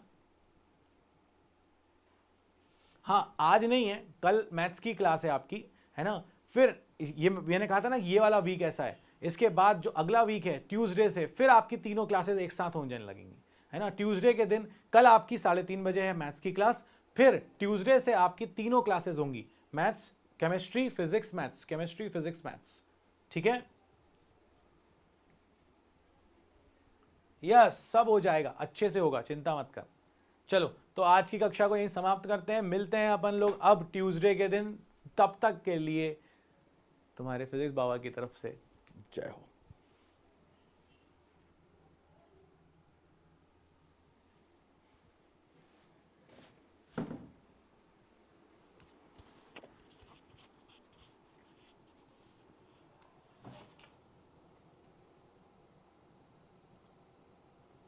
हाँ, आज नहीं है, कल मैथ्स की क्लास है आपकी, है ना? फिर ये मैंने कहा था ना ये वाला वीक ऐसा है, इसके बाद जो अगला वीक है ट्यूसडे से फिर आपकी तीनों क्लासेस एक साथ होने लगेंगी, है ना? ट्यूसडे के दिन कल आपकी 3:30 बजे है मैथ्स की क्लास। फिर ट्यूसडे से आपकी तीनों क्लासेस होंगी, maths, chemistry, physics, maths, chemistry, physics, maths. ठीक है? यस, सब हो जाएगा, अच्छे से होगा, चिंता मत कर। चलो, तो आज की कक्षा को यहीं समाप्त करते हैं, मिलते हैं अपन लोग अब ट्यूसडे के दिन। तब तक के लिए तुम्हारे फिजिक्स बाबा की तरफ से जय हो।